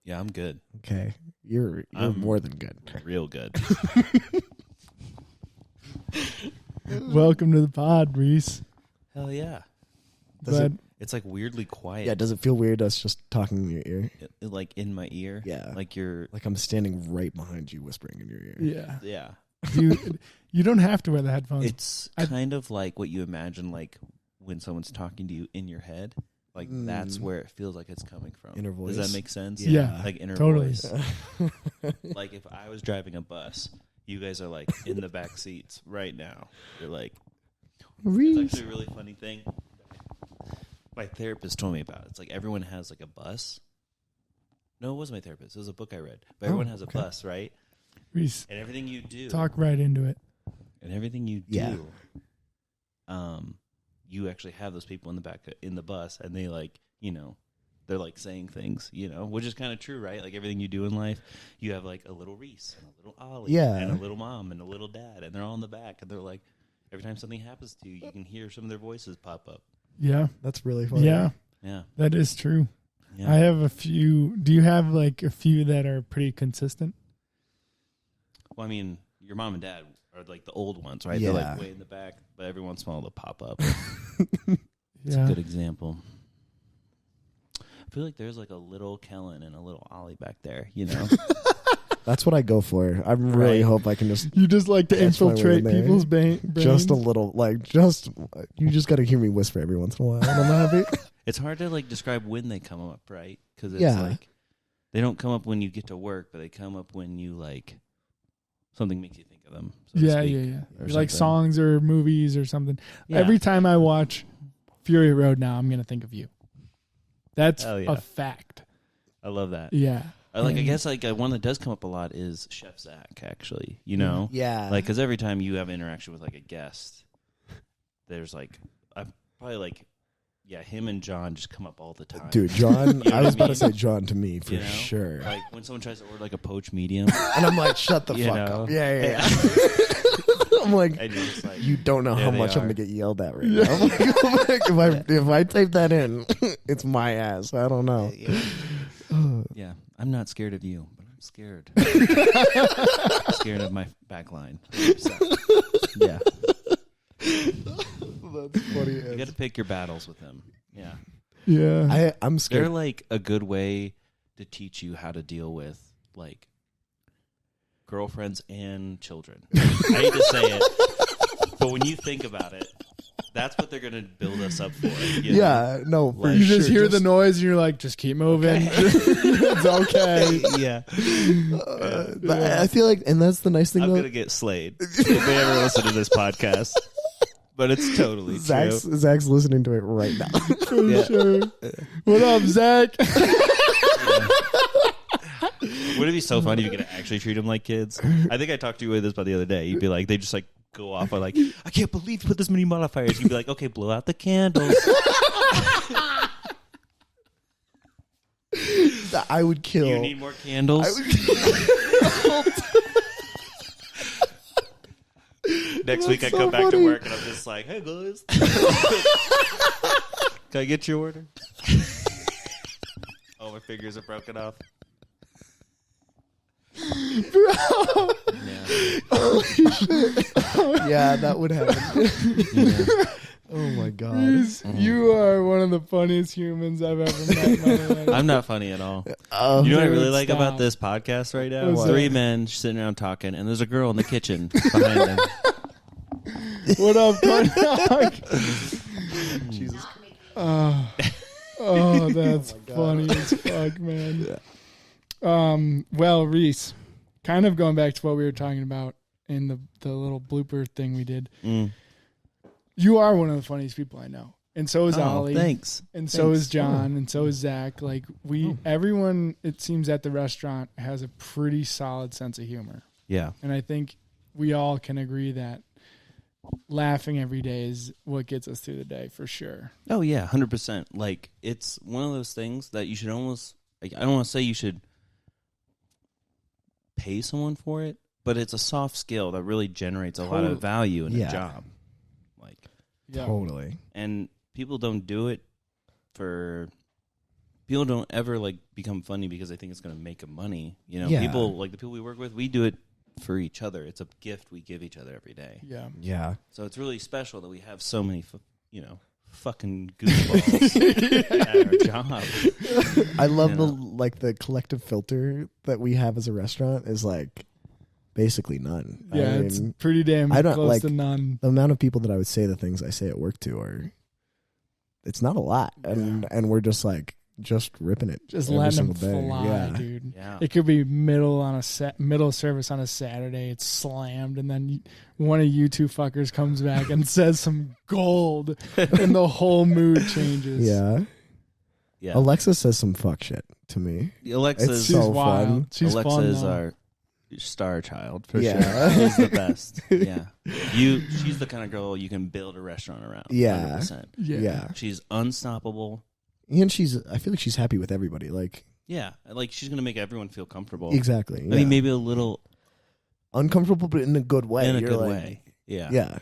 Yeah, I'm good. Okay. You're more than good. Real good. Welcome to the pod, Rhys. Hell yeah. It's like weirdly quiet. Yeah, does it feel weird us just talking in your ear? Like in my ear. Yeah. Like you're... Like I'm standing right behind you whispering in your ear. Yeah. Yeah. You don't have to wear the headphones. It's kind of like what you imagine like when someone's talking to you in your head. Like that's where it feels like it's coming from. Inner voice. Does that make sense? Yeah. Like inner totally. voice. Like if I was driving a bus, you guys are like in the back seats right now. You're like... Rhys. It's actually a really funny thing. My therapist told me about it. It's like everyone has like a bus. No, it wasn't my therapist. It was a book I read. But everyone has a bus, right? Rhys, And everything you do. talk right into it. And everything you do, you actually have those people in the back in the bus, and they like, they're like saying things, which is kind of true, right? Like everything you do in life, you have like a little Rhys and a little Ollie, and a little mom and a little dad, and they're all in the back, and they're like, every time something happens to you, you can hear some of their voices pop up. Yeah. That's really funny. Yeah. Yeah. That is true. Yeah. I have a few. Do you have like a few that are pretty consistent? Well, I mean, your mom and dad are like the old ones, right? Yeah. They're like way in the back, but every once in a while they'll pop up. It's Yeah. a good example. I feel like there's like a little Kellen and a little Ollie back there, That's what I go for. I really hope I can just... You just like to Catch my way infiltrate in there. people's brains? Just a little, you just got to hear me whisper every once in a while, and I'm happy. It's hard to like describe when they come up, right? Because it's Yeah. like they don't come up when you get to work, but they come up when you like something makes you think of them. So to Yeah. speak, or Like something. songs or movies or something. Yeah. Every time I watch Fury Road now, I'm going to think of you. That's Hell yeah. a fact. I love that. Yeah. I guess like one that does come up a lot is Chef Zach. Actually, Yeah. like because every time you have interaction with like a guest, there's like I'm probably like. Yeah, him and John just come up all the time. Dude, John, You know I was what about mean? to say John to me for sure. Like when someone tries to order like a poached medium, And I'm like, shut the You fuck know? up. Yeah. I'm like, and you're just like, you don't know there how they much I'm are. going to get yelled at right now. I'm like, if I type that in, it's my ass. I don't know. Yeah, I'm not scared of you, but I'm scared. Scared of my back line. Yeah, That's funny. you got to pick your battles with them. Yeah, Yeah. I'm scared. they're like a good way to teach you how to deal with like girlfriends and children. I hate to say it, but when you think about it, that's what they're going to build us up for. Yeah, no. For You just sure. hear the noise and you're like, just keep moving. It's okay. Yeah. I feel like, and that's the nice thing I'm though. going to get slayed if they ever listen to this podcast. But it's totally true. Zach's listening to it right now. For Yeah. sure. What up, Zach? Would it be so funny if you could actually treat them like kids? I think I talked to you with this about the other day. You'd be like, they just like go off on like, I can't believe you put this many modifiers. You'd be like, okay, blow out the candles. I would kill. You need more candles? Next week I so come back to funny. work and I'm just like, hey guys. Can I get your order? Oh, my fingers are broken off. Yeah, that would happen. Yeah. Oh my god. Rhys, you are one of the funniest humans I've ever met in my life. I'm not funny at all. You know what I really like about this podcast right now? What's Three that? men sitting around talking, and there's a girl in the kitchen behind them. What up, Corn Dog? Jesus. Oh, that's funny as fuck, man. Well, Rhys, kind of going back to what we were talking about in the little blooper thing we did. You are one of the funniest people I know. And so is Ollie. Thanks. And so is John. And so is Zach. Like everyone, it seems at the restaurant has a pretty solid sense of humor. Yeah. And I think we all can agree that laughing every day is what gets us through the day for sure. Oh, yeah, 100%. Like, it's one of those things that you should almost, like, I don't want to say you should pay someone for it, but it's a soft skill that really generates a lot of value in a job. Like, Totally. and people don't do it for people don't ever like become funny because they think it's going to make them money. You know, Yeah. people like the people we work with, we do it for each other. It's a gift we give each other every day. Yeah. Yeah. So it's really special that we have so many, fucking goofballs at our job. I love the collective filter that we have as a restaurant is like basically none. Yeah, I it's mean, pretty damn I don't, close like, to none. the amount of people that I would say the things I say at work to it's not a lot, and we're just like ripping it, Just every letting them single day. fly, Yeah. dude. Yeah. It could be middle service on a Saturday. It's slammed, and then one of you two fuckers comes back and says some gold, and the whole mood changes. Yeah. Yeah. Alexa says some fuck shit to me. Alexa's It's She's so wild. fun. She's Alexa fun, is though. our star child for Yeah. sure. She's the best. Yeah. She's the kind of girl you can build a restaurant around. Yeah. 100%. Yeah. She's unstoppable. And I feel like she's happy with everybody. Like, Yeah. Like she's going to make everyone feel comfortable. exactly. I Yeah. mean, maybe a little uncomfortable, but in a good way. in a You're good like, way. Yeah. Yeah.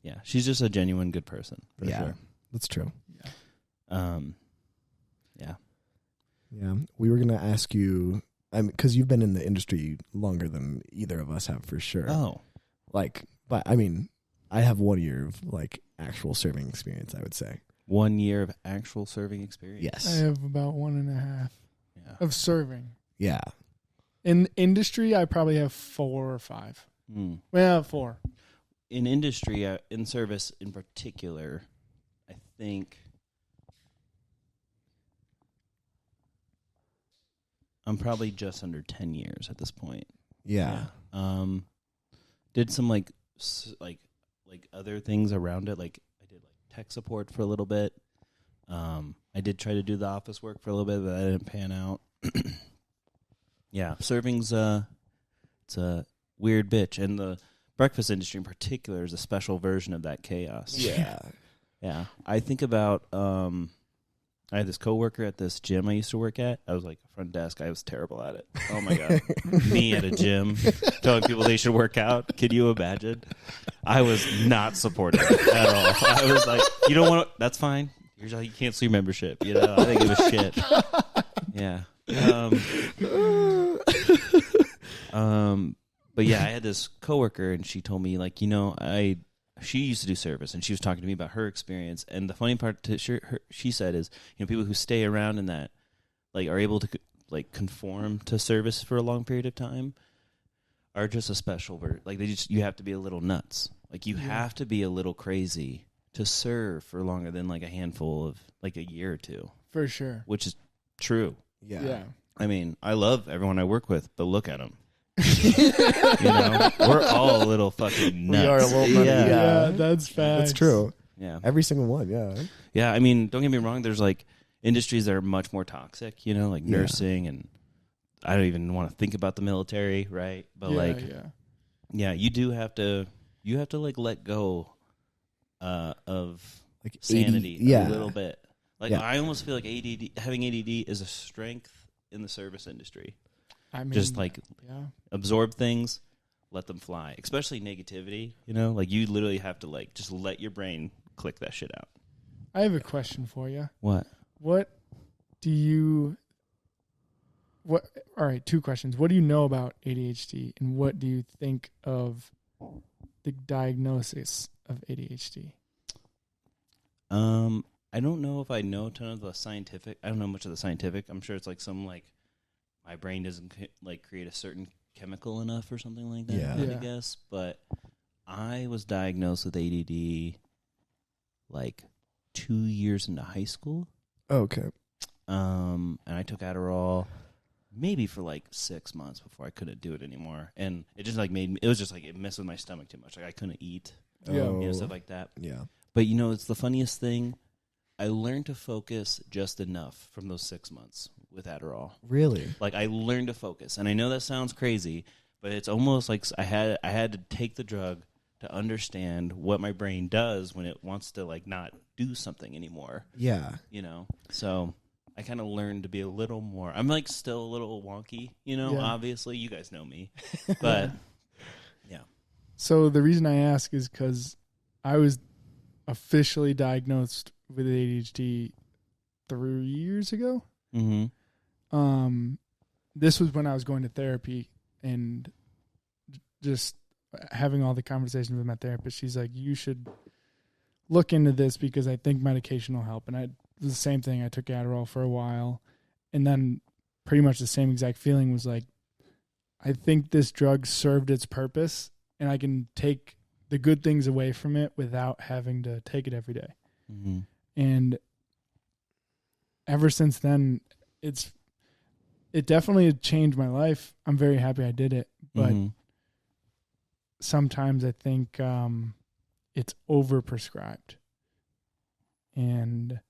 Yeah. She's just a genuine good person. For Yeah. sure. That's true. Yeah. Yeah. We were going to ask you, because you've been in the industry longer than either of us have for sure. Oh. Like, but I mean, I have 1 year of like actual serving experience, I would say. 1 year of actual serving experience. I Yes. have about 1.5 Yeah. of serving. Yeah. In industry, I probably have 4 or 5. Mm. Well, 4. In industry, in service in particular, I think I'm probably just under 10 years at this point. Yeah. Did some like other things around it. Like I did like tech support for a little bit. I did try to do the office work for a little bit, but that didn't pan out. Yeah, serving's it's a weird bitch, and the breakfast industry in particular is a special version of that chaos. Yeah. Yeah. I think about I had this coworker at this gym I used to work at. I was like front desk. I was terrible at it. Oh my god. Me at a gym telling people they should work out. Can you imagine? I was not supportive at all. I was like, you don't want to, that's fine. Here's how you cancel your membership. You know, I didn't give a shit. Yeah. But yeah, I had this coworker and she told me like, she used to do service, and she was talking to me about her experience. And the funny part, she said, is people who stay around in that, like, are able to like conform to service for a long period of time, are just a special like you have to be a little nuts. Like you have to be a little crazy to serve for longer than like a handful of like a year or two, For sure. which is true. Yeah. I mean, I love everyone I work with, but look at them. We're all a little fucking nuts. We are a little nutty, Yeah, that's facts. That's true. Yeah. Every single one, yeah. Yeah, I mean, don't get me wrong. There's like industries that are much more toxic, like Yeah. nursing, and I don't even want to think about the military, right? But you do have to, like let go of Like sanity 80, yeah. a little bit. Like Yeah. I almost feel like having ADD is a strength in the service industry. I mean, Just like yeah. absorb things, let them fly. Especially negativity, like you literally have to like just let your brain click that shit out. I have a question for you. What? All right, 2 questions. What do you know about ADHD, and what do you think of the diagnosis of ADHD? I don't know if I know a ton of the scientific. I don't know much of the scientific. I'm sure it's like some like my brain doesn't like create a certain chemical enough or something like that. Yeah. I guess. But I was diagnosed with ADD like 2 years into high school. Okay. And I took Adderall maybe for like 6 months before I couldn't do it anymore. And it just like it was just like it messed with my stomach too much. Like I couldn't eat, Yeah. stuff like that. Yeah. But it's the funniest thing. I learned to focus just enough from those 6 months with Adderall. Really? Like I learned to focus, and I know that sounds crazy, but it's almost like I had to take the drug to understand what my brain does when it wants to like not do something anymore. Yeah. So I kind of learned to be a little more. I'm like still a little wonky, Obviously, you guys know me, but yeah. So the reason I ask is because I was officially diagnosed with ADHD 3 years ago. Mm-hmm. This was when I was going to therapy and just having all the conversations with my therapist. She's like, you should look into this because I think medication will help. And it was the same thing. I took Adderall for a while, and then pretty much the same exact feeling was like, I think this drug served its purpose and I can take the good things away from it without having to take it every day. Mm-hmm. And ever since then, it definitely changed my life. I'm very happy I did it, but sometimes I think it's overprescribed, and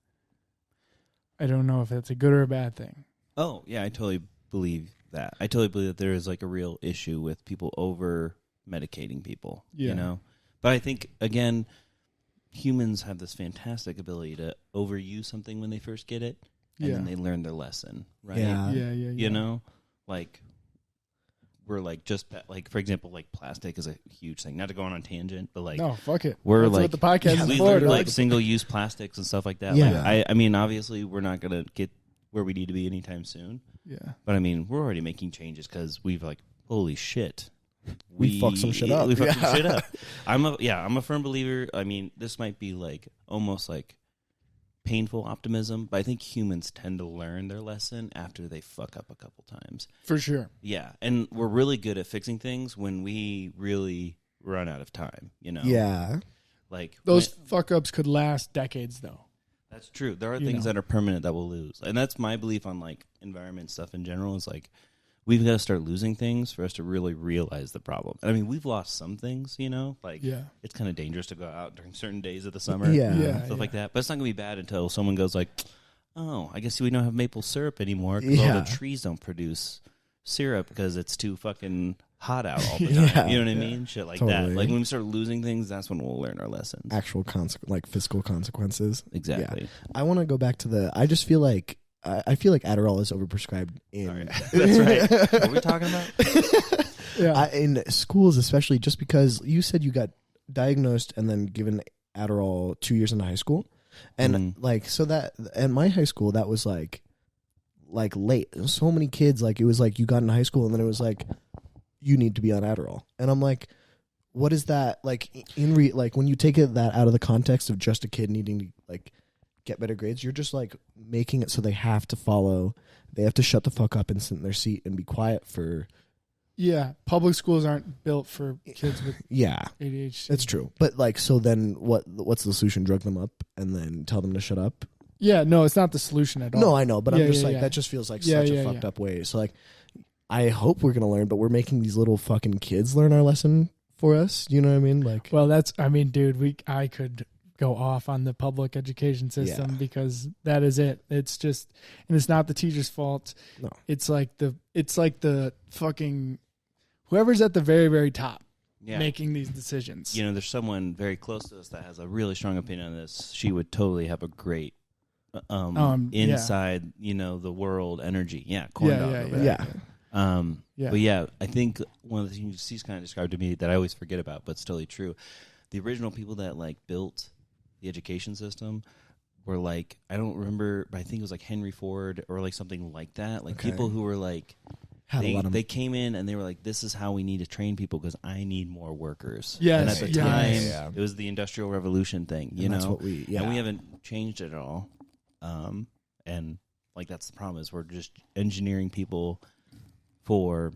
I don't know if that's a good or a bad thing. Oh yeah, I totally believe that. I totally believe that there is like a real issue with people over medicating people. Yeah. You know, but I think again, humans have this fantastic ability to overuse something when they first get it, and then they learn their lesson. Right? Yeah. You know, like we're like just like, for example, like plastic is a huge thing. Not to go on a tangent, but like No, fuck it. we're That's like what the podcast we is for. learned dog. like single use plastics and stuff like that. Yeah. Like, I mean, obviously we're not gonna get where we need to be anytime soon. Yeah. But I mean, we're already making changes because we've like, holy shit, We fucked some shit up. We fucked some shit up. I'm a firm believer. I mean, this might be like almost like painful optimism, but I think humans tend to learn their lesson after they fuck up a couple times. For sure. Yeah, and we're really good at fixing things when we really run out of time. You know. Yeah. Like Those fuck ups could last decades, though. That's true. There are things that are permanent that we'll lose. And that's my belief on like environment stuff in general is like we've got to start losing things for us to really realize the problem. And I mean, we've lost some things, you know, like it's kind of dangerous to go out during certain days of the summer. Stuff like that. But it's not going to be bad until someone goes like, oh, I guess we don't have maple syrup anymore because all the trees don't produce syrup because it's too fucking hot out all the time. You know what I mean? Shit like that. Like when we start losing things, that's when we'll learn our lessons. Actual like fiscal consequences. Exactly. Yeah. I want to go back to I just feel like I feel like Adderall is overprescribed in. That's right. What are we talking about? In schools, especially, just because you said you got diagnosed and then given Adderall 2 years into high school, and like so that at my high school that was like late. So many kids, like it was like you got into high school and then it was like you need to be on Adderall, and I'm like, what is that like like when you take that out of the context of just a kid needing to like get better grades, you're just like making it so they have to shut the fuck up and sit in their seat and be quiet for. Yeah, public schools aren't built for kids with ADHD. That's true. But like, so then what's the solution? Drug them up and then tell them to shut up? Yeah, no, it's not the solution at all. No, I know, but I'm just like that just feels like such a fucked up way. So like, I hope we're gonna learn, but we're making these little fucking kids learn our lesson for us. You know what I mean? Like, well, dude, I could go off on the public education system because that is it. It's just, and it's not the teacher's fault. No, it's like the fucking whoever's at the very, very top making these decisions. You know, there's someone very close to us that has a really strong opinion on this. She would totally have a great inside, you know, the world energy. Yeah, corn dog. But yeah, I think one of the things she's kind of described to me that I always forget about, but it's totally true. The original people that like built the education system were like, I don't remember, but I think it was like Henry Ford or like something like that. Like people who were like, they came in and they were like, this is how we need to train people because I need more workers. Yes. And at the time, it was the Industrial Revolution thing, you know? That's what and we haven't changed it at all. And like that's the problem is we're just engineering people for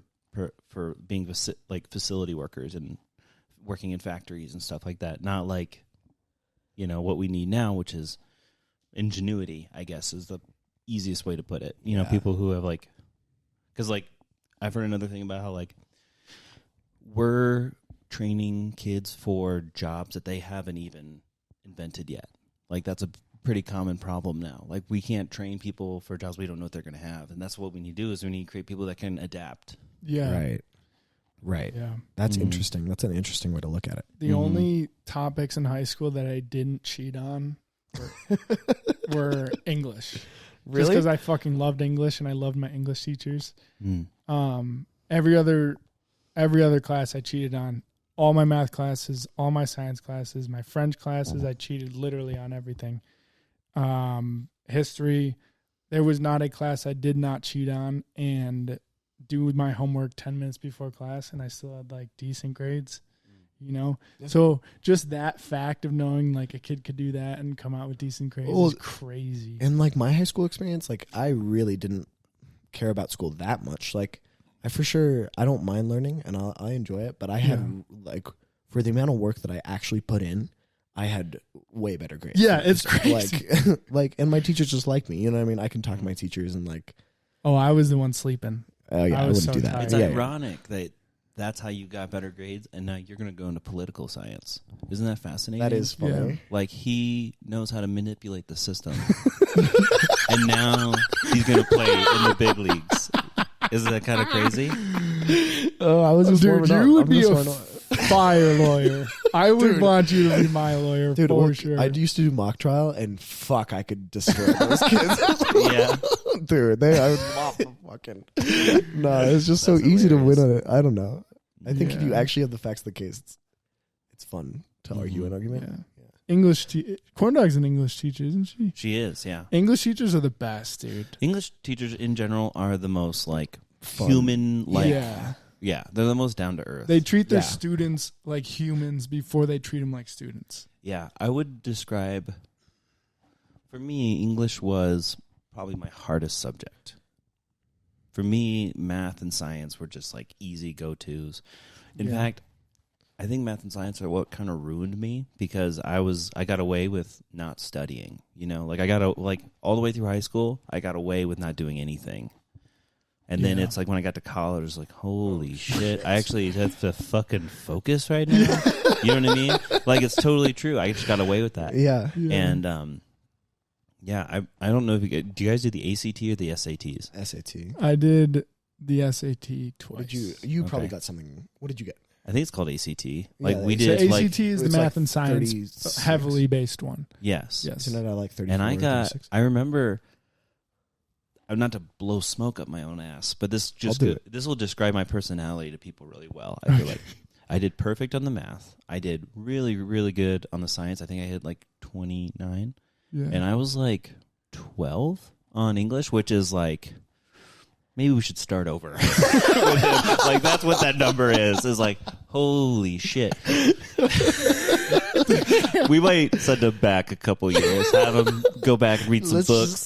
being like facility workers and working in factories and stuff like that. Not like, you know, what we need now, which is ingenuity, I guess, is the easiest way to put it. You know, people who have like, because like I've heard another thing about how like we're training kids for jobs that they haven't even invented yet. Like that's a pretty common problem now. Like we can't train people for jobs we don't know what they're going to have, and that's what we need to do is we need to create people that can adapt. Yeah. Right. Yeah. That's interesting. That's an interesting way to look at it. The only topics in high school that I didn't cheat on were English. Really? Just because I fucking loved English and I loved my English teachers. Every other class I cheated on. All my math classes, all my science classes, my French classes, I cheated literally on everything. history. There was not a class I did not cheat on and do my homework 10 minutes before class, and I still had like decent grades, Yeah. So just that fact of knowing like a kid could do that and come out with decent grades is crazy. And like my high school experience, like I really didn't care about school that much. Like I don't mind learning and I enjoy it, but I had like for the amount of work that I actually put in, I had way better grades. Yeah, it's crazy. And my teachers just like me. You know what I mean? I can talk to my teachers and like. Oh, I was the one sleeping. Oh yeah, I wouldn't do that. Tired. It's ironic that that's how you got better grades, and now you're going to go into political science. Isn't that fascinating? That is funny. Yeah. Like he knows how to manipulate the system, and now he's going to play in the big leagues. Isn't that kind of crazy? Oh, I was just dude, you would be a fire lawyer. I would Dude. want you to be my lawyer for sure. I used to do mock trial, and fuck, I could destroy those kids. Yeah. Dude, I would mop the fucking. No, it's just so That's easy to win hilarious. on it. I don't know. I think if you Yeah. actually have the facts of the case, it's fun to argue an argument. Yeah. English Corn Dog's an English teacher, isn't she? She is, yeah. English teachers are the best, dude. English teachers in general are the most like Fun. human, like yeah. they're the most down to earth. They treat their Yeah. students like humans before they treat them like students. Yeah, I would describe, for me, English was probably my hardest subject. For me, math and science were just like easy go-tos. In Yeah. fact, I think math and science are what kind of ruined me because I got away with not studying. Like all the way through high school, I got away with not doing anything. And then Yeah. it's like when I got to college, it's like, holy shit, I actually have to fucking focus right now. You know what I mean? Like, it's totally true. I just got away with that. Yeah. And, I don't know if do you guys do the ACT or the SATs? SAT. I did the SAT twice. What did you probably Okay. got something? What did you get? I think it's called ACT. Like, Yeah, we so did, So like, ACT is the it's math like and science 36. heavily based one. yes. Yes. Isn't it at like 34 And or 36? I remember, not to blow smoke up my own ass, but this will describe my personality to people really well. I feel like I did perfect on the math. I did really, really good on the science. I think I hit like 29. Yeah. And I was like 12 on English, which is like, maybe we should start over. Like, that's what that number is like, holy shit. We might send him back a couple years, have him go back and read some books.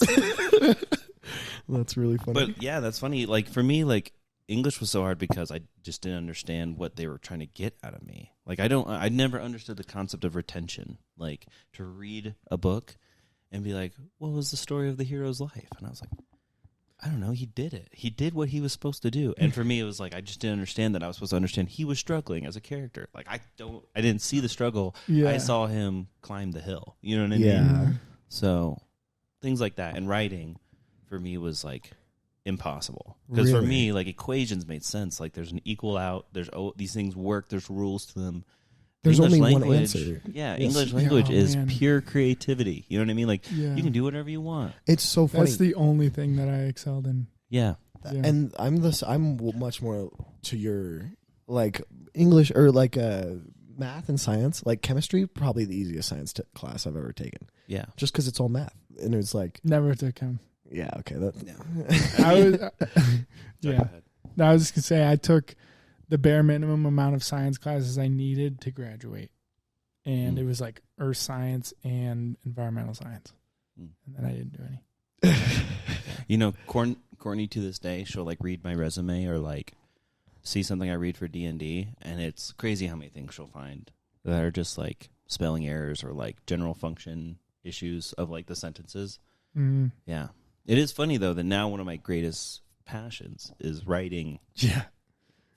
That's really funny. But yeah, that's funny. Like, for me, like, English was so hard because I just didn't understand what they were trying to get out of me. Like, I never understood the concept of retention. Like, to read a book and be like, what was the story of the hero's life? And I was like, I don't know. He did it. He did what he was supposed to do. And for me, it was like, I just didn't understand that I was supposed to understand he was struggling as a character. Like, I didn't see the struggle. Yeah. I saw him climb the hill. You know what I Yeah. mean? So things like that. And writing for me was like impossible. Because for Really? me, like, equations made sense. Like, there's an equal out. These things work. There's rules to them. There's English only one language, answer. Yeah, Yes. English language is man. pure creativity. You know what I mean? Like, Yeah. you can do whatever you want. It's so funny. That's the only thing that I excelled in. Yeah. Yeah. And I'm much more to your like English or like math and science. Like chemistry, probably the easiest science class I've ever taken. Yeah. Just because it's all math, and it's like, Never took him. yeah, okay, that. I was, Sorry, yeah. go ahead. No, I was just gonna say I took the bare minimum amount of science classes I needed to graduate, and Mm. it was like earth science and environmental science, Mm. and then I didn't do any. You know, Courtney to this day, she'll like read my resume or like see something I read for D&D, and it's crazy how many things she'll find that are just like spelling errors or like general function issues of like the sentences. Mm. Yeah. It is funny though that now one of my greatest passions is writing Yeah.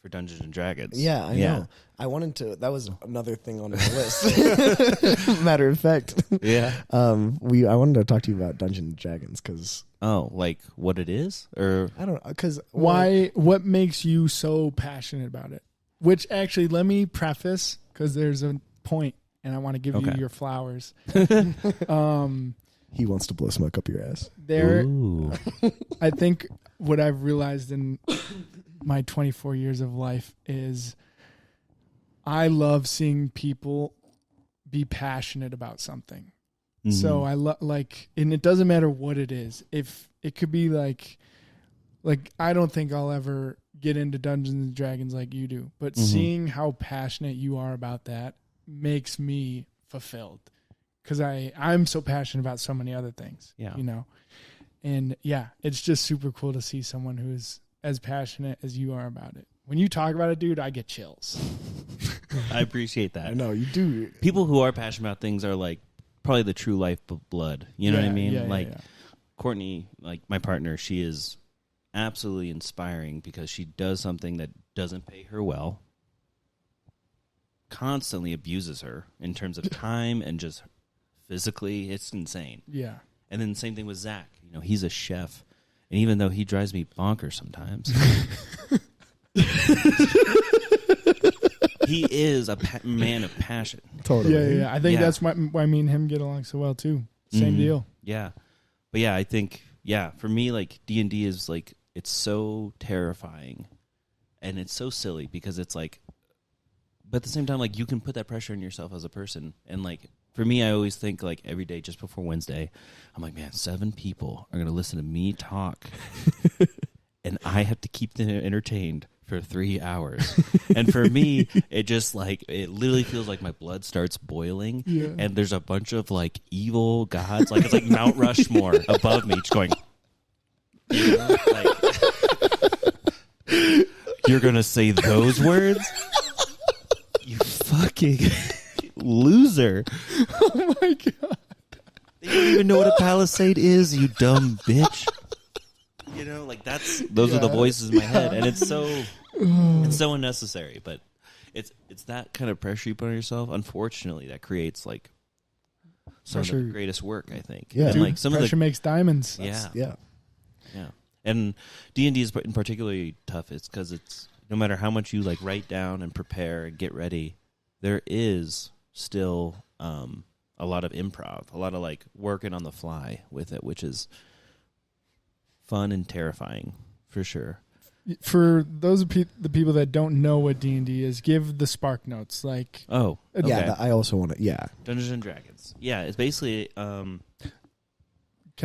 for Dungeons and Dragons. Yeah, I know. I wanted to. That was another thing on my list. Matter of fact, Yeah. I wanted to talk to you about Dungeons and Dragons because Oh, like what it is? Or I don't know because Why? What makes you so passionate about it? Which actually, let me preface because there's a point, and I want to give you Okay. your flowers. he wants to blow smoke up your ass. There, Ooh. I think what I've realized in my 24 years of life is I love seeing people be passionate about something. Mm-hmm. So I and it doesn't matter what it is. If it could be like I don't think I'll ever get into Dungeons and Dragons like you do, but seeing how passionate you are about that makes me fulfilled, because I'm so passionate about so many other things. Yeah. You know, and yeah, it's just super cool to see someone who's as passionate as you are about it. When you talk about it, dude, I get chills. I appreciate that. I know you do. People who are passionate about things are like probably the true life of blood. You know what I mean? Yeah. Courtney, like my partner, she is absolutely inspiring because she does something that doesn't pay her well, constantly abuses her in terms of time and just physically. It's insane. Yeah. And then same thing with Zach. You know, he's a chef, and even though he drives me bonkers sometimes, he is a man of passion. Totally. Yeah. I think that's why me and him get along so well too. Same deal. Yeah. But yeah, I think, for me, like D&D is like, it's so terrifying and it's so silly because it's like, but at the same time, like you can put that pressure on yourself as a person. And like, for me, I always think like every day just before Wednesday, I'm like, man, 7 people are going to listen to me talk and I have to keep them entertained for 3 hours. And for me, it just like, it literally feels like my blood starts boiling and there's a bunch of like evil gods. Like it's like Mount Rushmore above me just going, you know, like, you're going to say those words? You fucking loser. Oh my God. They don't even know what a palisade is, you dumb bitch. You know, like those are the voices in my head, and it's so unnecessary. But it's that kind of pressure you put on yourself. Unfortunately, that creates like some of the greatest work, I think. Yeah, and like some pressure of makes diamonds. Yeah. And D&D is in particularly tough. It's because it's no matter how much you like write down and prepare and get ready, there is still a lot of improv, a lot of like working on the fly with it, which is fun and terrifying for sure. For those the people that don't know what D&D is, give the spark notes. Like, okay. Yeah, I also want to. Yeah, Dungeons and Dragons. Yeah, it's basically. Can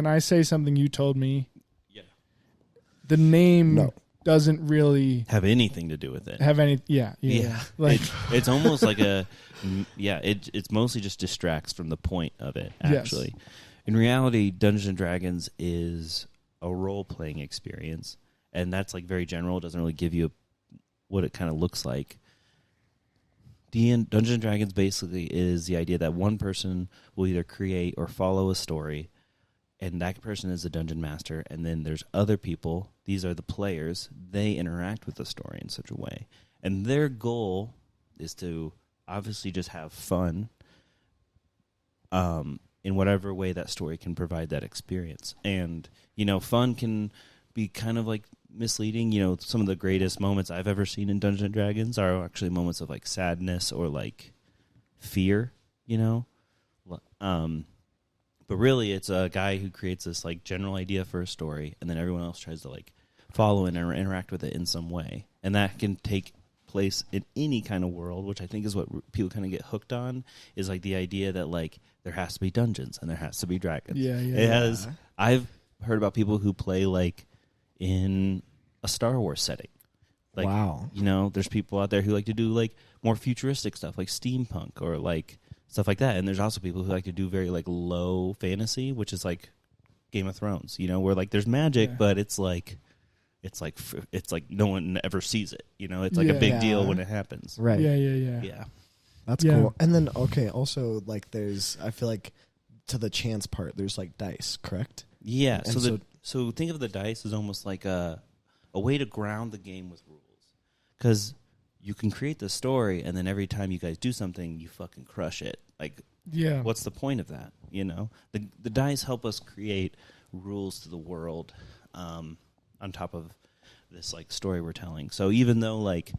I say something you told me? Yeah. The name doesn't really have anything to do with it. Have any? Yeah. Like it's almost like a. Yeah, it's mostly just distracts from the point of it. Actually, in reality, Dungeons and Dragons is a role-playing experience, and that's like very general. It doesn't really give you what it kind of looks like. Dungeons and Dragons basically is the idea that one person will either create or follow a story, and that person is the dungeon master, and then there's other people. These are the players. They interact with the story in such a way, and their goal is to obviously just have fun in whatever way that story can provide that experience. And, fun can be kind of like misleading. Some of the greatest moments I've ever seen in Dungeons & Dragons are actually moments of like sadness or like fear, But really it's a guy who creates this like general idea for a story, and then everyone else tries to like follow and interact with it in some way. And that can take place in any kind of world, which I think is what people kind of get hooked on, is like the idea that like there has to be dungeons and there has to be dragons. I've heard about people who play like in a Star Wars setting. Like, wow. There's people out there who like to do like more futuristic stuff, like steampunk or like stuff like that. And there's also people who like to do very like low fantasy, which is like Game of Thrones, where like there's magic, but it's like no one ever sees it. It's like a big deal when it happens. Right. Yeah. That's cool. And then, also, like, I feel like to the chance part, there's like dice, correct? Yeah. So think of the dice as almost like a way to ground the game with rules. Because you can create the story, and then every time you guys do something, you fucking crush it. Like, what's the point of that? The dice help us create rules to the world on top of this like story we're telling. So even though like,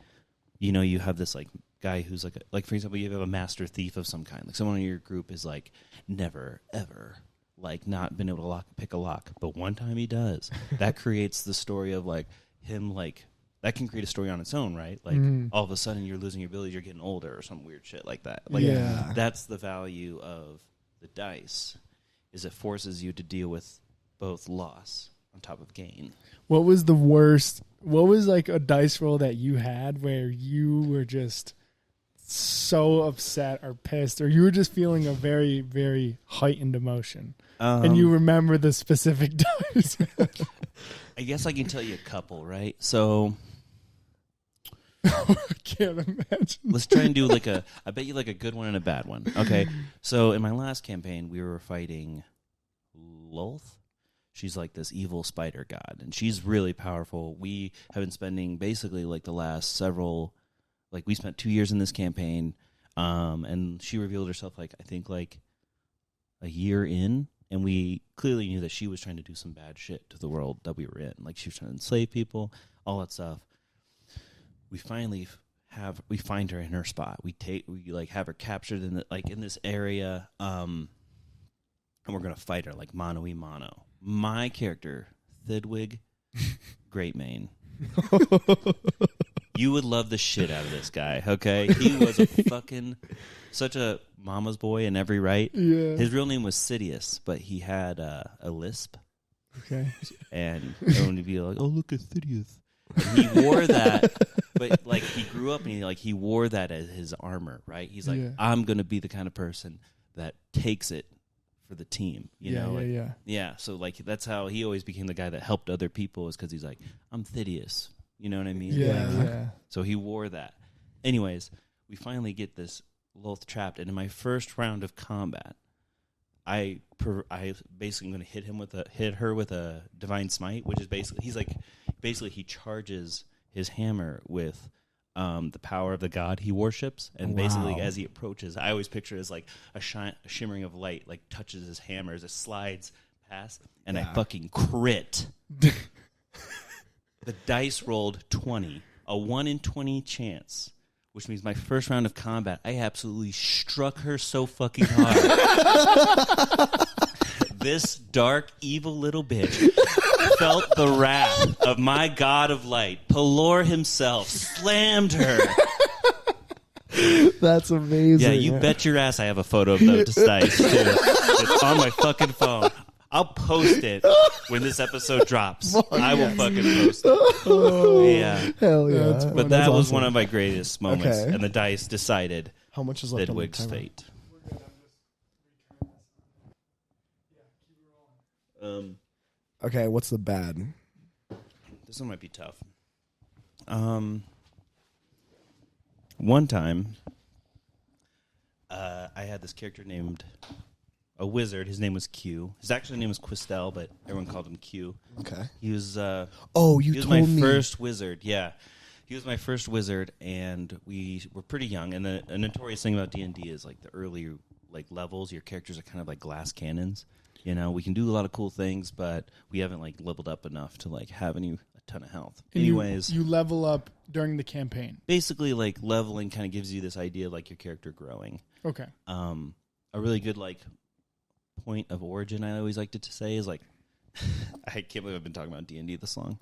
you have this like guy who's like for example, you have a master thief of some kind. Like someone in your group is like never ever like not been able to pick a lock, but one time he does. That creates the story of like him like that can create a story on its own, right? Like all of a sudden you're losing your ability, you're getting older or some weird shit like that. Like that's the value of the dice. is it forces you to deal with both loss on top of gain. What was the worst? What was like a dice roll that you had where you were just so upset or pissed, or you were just feeling a very, very heightened emotion, and you remember the specific dice? I guess I can tell you a couple, right? So I can't imagine. Let's try and do I bet you like a good one and a bad one. Okay. So in my last campaign, we were fighting Lolth. She's like this evil spider god, and she's really powerful. We have been spending basically like the last several, we spent 2 years in this campaign, and she revealed herself I think a year in, and we clearly knew that she was trying to do some bad shit to the world that we were in. Like she was trying to enslave people, all that stuff. We finally find her in her spot. We have her captured in in this area, and we're gonna fight her like mano a mano. My character, Thidwig Greatmane. You would love the shit out of this guy, okay? He was such a mama's boy in every right. Yeah. His real name was Sidious, but he had a lisp. Okay. And everyone would be like, "Oh, look at Sidious." And he wore that, but he grew up and he wore that as his armor, right? He's like, I'm going to be the kind of person that takes it for the team, you know? Yeah. So that's how he always became the guy that helped other people, is because he's like, I'm Thiddeus. You know what I mean? Yeah. So he wore that. Anyways, we finally get this Lolth trapped, and in my first round of combat, I basically going to hit her with a divine smite, which is basically he charges his hammer with the power of the god he worships, and basically as he approaches, I always picture it as like a shimmering of light touches his hammer as it slides past, and I fucking crit. The dice rolled 20, a 1 in 20 chance, which means my first round of combat, I absolutely struck her so fucking hard. This dark, evil little bitch felt the wrath of my god of light. Pelor himself slammed her. That's amazing. Yeah, you bet your ass I have a photo of those dice, too. It's on my fucking phone. I'll post it when this episode drops. I will fucking post it. Oh, yeah. Hell yeah. But that was one of my greatest moments, and the dice decided how much is left Thidwig's on the fate. Okay, what's the bad? This one might be tough. One time, I had this character named a wizard. His name was Q. His actual name was Quistel, but everyone called him Q. Okay. He was. You he was told my me. first wizard. Yeah, he was my first wizard, and we were pretty young. And a notorious thing about D&D is the early levels. Your characters are kind of like glass cannons. You know, we can do a lot of cool things, but we haven't leveled up enough to have a ton of health. And anyways, you level up during the campaign. Basically, leveling kind of gives you this idea of your character growing. Okay. A really good point of origin I always liked it to say is I can't believe I've been talking about D&D this long.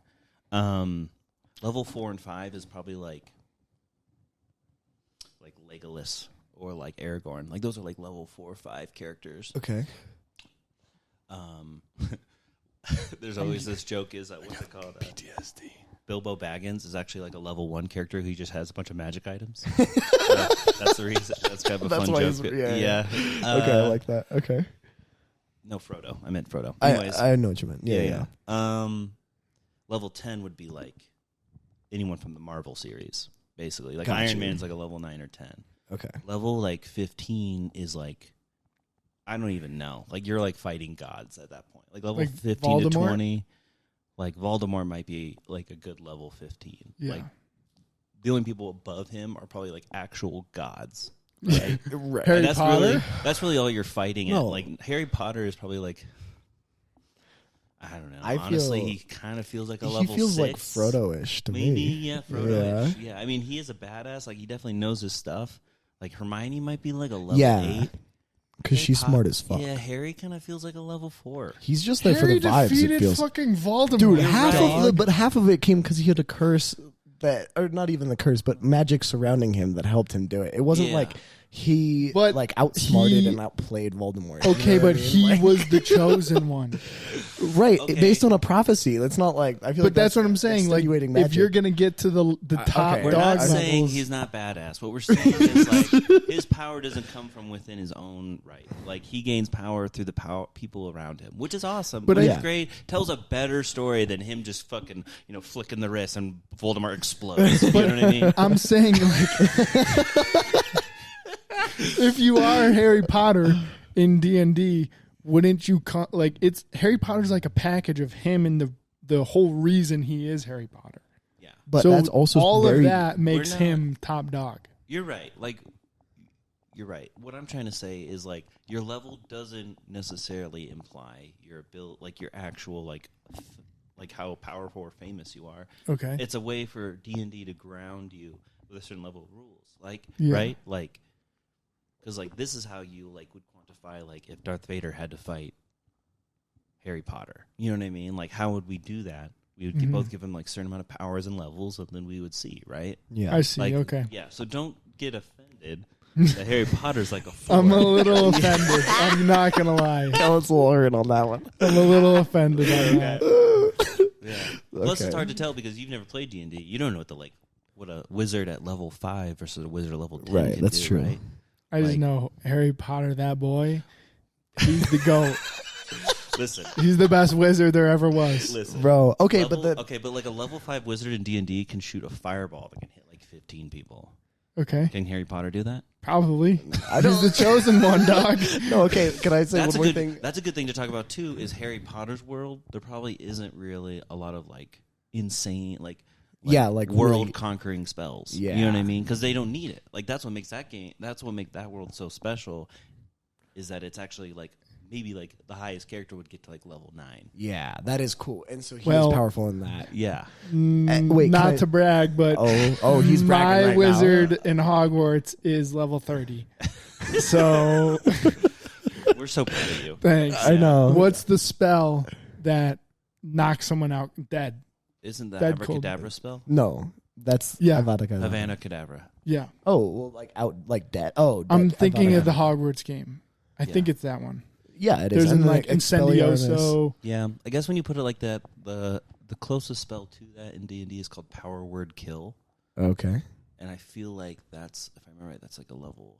Level 4 and 5 is probably like Legolas or Aragorn. Those are level 4 or 5 characters. Okay. There's always this joke is what's it called? PTSD. Bilbo Baggins is actually a level 1 character who just has a bunch of magic items. That's the reason. That's kind of a fun joke. Yeah. Okay, I like that. Okay. No, Frodo. I meant Frodo. Anyways, I know what you meant. Yeah. Level 10 would be anyone from the Marvel series, basically. Gotcha. Iron Man's a level 9 or 10. Okay. Level 15 is I don't even know. You're fighting gods at that point. Level 15 Voldemort? to 20. Voldemort might be a good level 15. Yeah. The only people above him are probably actual gods. Right. Right. Harry that's Potter? that's really all you're fighting No. at. Harry Potter is probably I don't know. I Honestly, feel- he kind of feels like a He level feels 6. like Frodo-ish to Maybe, me. yeah, Frodo-ish. Yeah. I mean, he is a badass. He definitely knows his stuff. Hermione might be a level 8. Because she's smart as fuck. Yeah, Harry kind of feels like a level 4. He's just there Harry for the vibes. It defeated feels. fucking Voldemort. Dude, You're half of it came because he had a curse or not even the curse, but magic surrounding him that helped him do it. It wasn't Yeah. he But like outsmarted and outplayed Voldemort. Okay, but he was the chosen one. Right, Okay. based on a prophecy. That's not like I feel. But that's what I'm saying. Like, extenuating if magic. you're gonna get to the top okay. We're dog not saying levels, he's not badass. What we're saying is like his power doesn't come from within his own right. Like he gains power through the people around him, which is awesome. But But I- it's great. Tells a better story than him just fucking flicking the wrist and Voldemort explodes. You know what I mean? I'm saying like, if you are Harry Potter in D&D, wouldn't you like it's Harry Potter's like a package of him and the whole reason he is Harry Potter. Yeah, But so that's also all very, of that makes not- him top dog. you're right. Like you're right. What I'm trying to say is like your level doesn't necessarily imply your ability, like your actual like how powerful or famous you are. Okay. It's a way for D&D to ground you with a certain level of rules, like Yeah. right, like because like this is how you like would quantify like if Darth Vader had to fight Harry Potter. You know what I mean? Like how would we do that? We would both give him like certain amount of powers and levels, and then we would see, right? yeah. I see. Like, Okay. yeah. So don't get offended that Harry Potter's like a four. I'm a little offended. I'm not gonna lie. Let's learn on that one. I'm a little offended on that. Yeah. Plus, Okay. it's hard to tell because you've never played D&D. You don't know what a wizard at level 5 versus a wizard at level 10 Right, can that's do, true. Right? I just Like- know Harry Potter, that boy. He's the GOAT. Listen, He's the best wizard there ever was. listen, Bro, okay, Level- but okay, but like a level 5 wizard in D&D can shoot a fireball that can hit like 15 people. Okay. Can Harry Potter do that? Probably. He's the chosen one, dog. no, okay. Can I say That's one a more good. thing? That's a good thing to talk about too. Is Harry Potter's world? There probably isn't really a lot of like insane Yeah, like world really- conquering spells. Yeah. You know what I mean? Because they don't need it. Like that's what makes that game. That's what makes that world so special. Is that it's actually like maybe like the highest character would get to like level 9. Yeah, that is cool. And so he's Well- powerful in that. Yeah. Wait, can Not I- to brag, but Oh, he's bragging my right wizard now. in Hogwarts is level 30. So We're so proud of you. thanks. I know. What's the spell that knocks someone out dead? Isn't that That cold- abracadabra spell? No, that's Yeah. Avada Kedavra. Havana Kedavra. Yeah. Oh, well, like out, like dead. Oh, I'm dead. thinking Avada of the Kedavra. Hogwarts game. I Yeah. think it's that one. Yeah, it is. There's And an then, like Expelliarmus. Incendiaso. Yeah, I guess when you put it like that, the closest spell to that in D&D is called Power Word Kill, Okay. and I feel like that's, if I remember right, that's like a level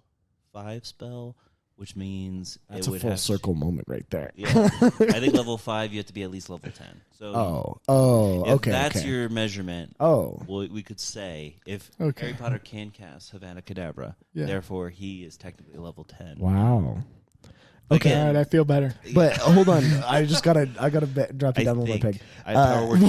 5 spell, which means That's it a would full have circle moment right there. Yeah, I think level 5 you have to be at least level 10. So Oh, if okay. that's okay. your measurement, Oh, well, we could say if Okay. Harry Potter can cast Havana Kedavra, Yeah. therefore he is technically level 10. wow. Okay. All right, I feel better. But hold on, I gotta drop you down one more peg. I Power Word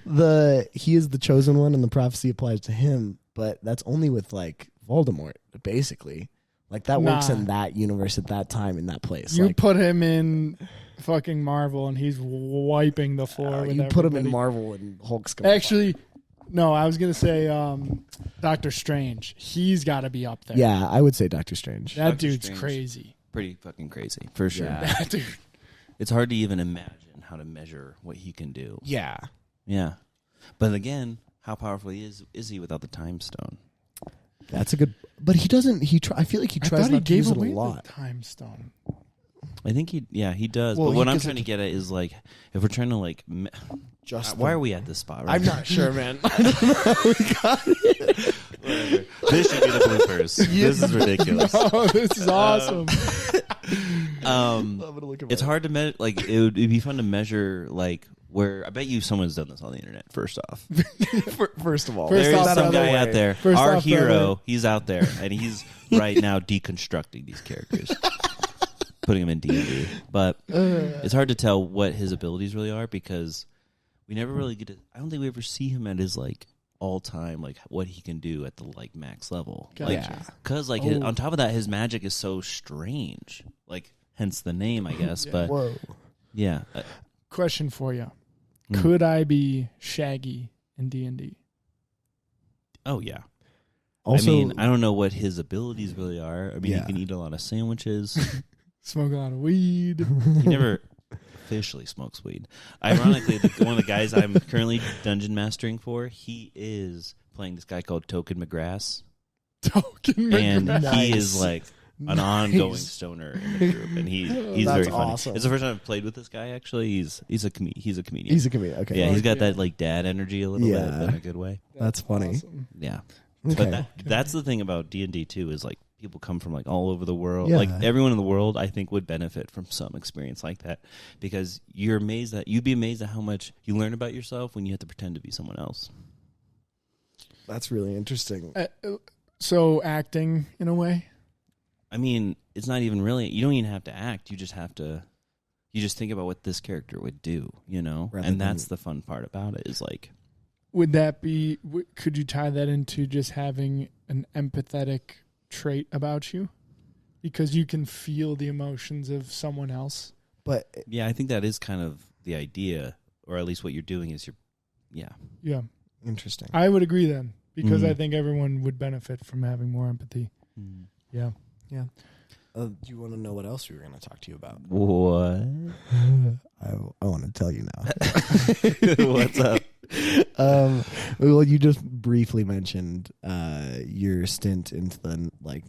Kill. He is the chosen one, and the prophecy applies to him. But that's only with like Voldemort, basically. Like that works Nah. in that universe at that time in that place. You like, put him in fucking Marvel, and he's wiping the floor. With you put him in everybody. Marvel, and Hulk's gonna Actually, no, I was gonna say Doctor Strange. He's got to be up there. Yeah, I would say Doctor Strange. that Doctor dude's Strange. crazy. Pretty fucking crazy, for sure. Yeah. That dude. It's hard to even imagine how to measure what he can do. Yeah. Yeah. But again, how powerful is he without the time stone? That's a good. But he doesn't. I feel like he I tries thought he not to gave use it a away lot. the time stone. I think he does. Well, but what he I'm gives trying it to get at is like, if we're trying to like, Just why the- are we at this spot? Right I'm now? not sure, man. I don't know. We got it. Whatever. This should be the bloopers. This is ridiculous. Oh, this is awesome. I'm gonna look at It's my- hard to measure. Like, it'd be fun to measure like where. I bet you someone's done this on the internet. First off, First of all, First there's off, some brother. guy out there. First Our off, hero, brother. he's out there, and he's right now deconstructing these characters, putting them in D&D. But it's hard to tell what his abilities really are because we never really get to. I don't think we ever see him at his like all time, like what he can do at the like max level. Gotcha. Like, because like Oh. on top of that, his magic is so strange. Like hence the name, I guess. But Whoa. yeah. Question for you: Hmm. Could I be Shaggy in D&D? Oh yeah. Also, I mean, I don't know what his abilities really are. I mean, Yeah. he can eat a lot of sandwiches. Smoke a lot of weed. He never officially smokes weed. Ironically, one of the guys I'm currently dungeon mastering for, he is playing this guy called Token McGrath. Token and McGrath. he is like an ongoing stoner in the group, and he's That's very funny. awesome. It's the first time I've played with this guy. Actually, he's a comedian. He's a comedian. Okay. Yeah, he's got that like dad energy a little bit in a good way. That's funny. Awesome. Yeah, Okay. but that's the thing about D&D too is like people come from like all over the world. Yeah. Like everyone in the world, I think, would benefit from some experience like that because you'd be amazed at how much you learn about yourself when you have to pretend to be someone else. That's really interesting. So acting in a way. I mean, it's not even really. You don't even have to act. You just have to. You just think about what this character would do, and that's the fun part about it. Is like, Would that be? Could you tie that into just having an empathetic trait about you, because you can feel the emotions of someone else? But yeah, I think that is kind of the idea, or at least what you're doing is Yeah. interesting. I would agree then, because I think everyone would benefit from having more empathy. Mm. Yeah. Do you want to know what else we were going to talk to you about? What? I want to tell you now. What's up? Well, you just briefly mentioned your stint into the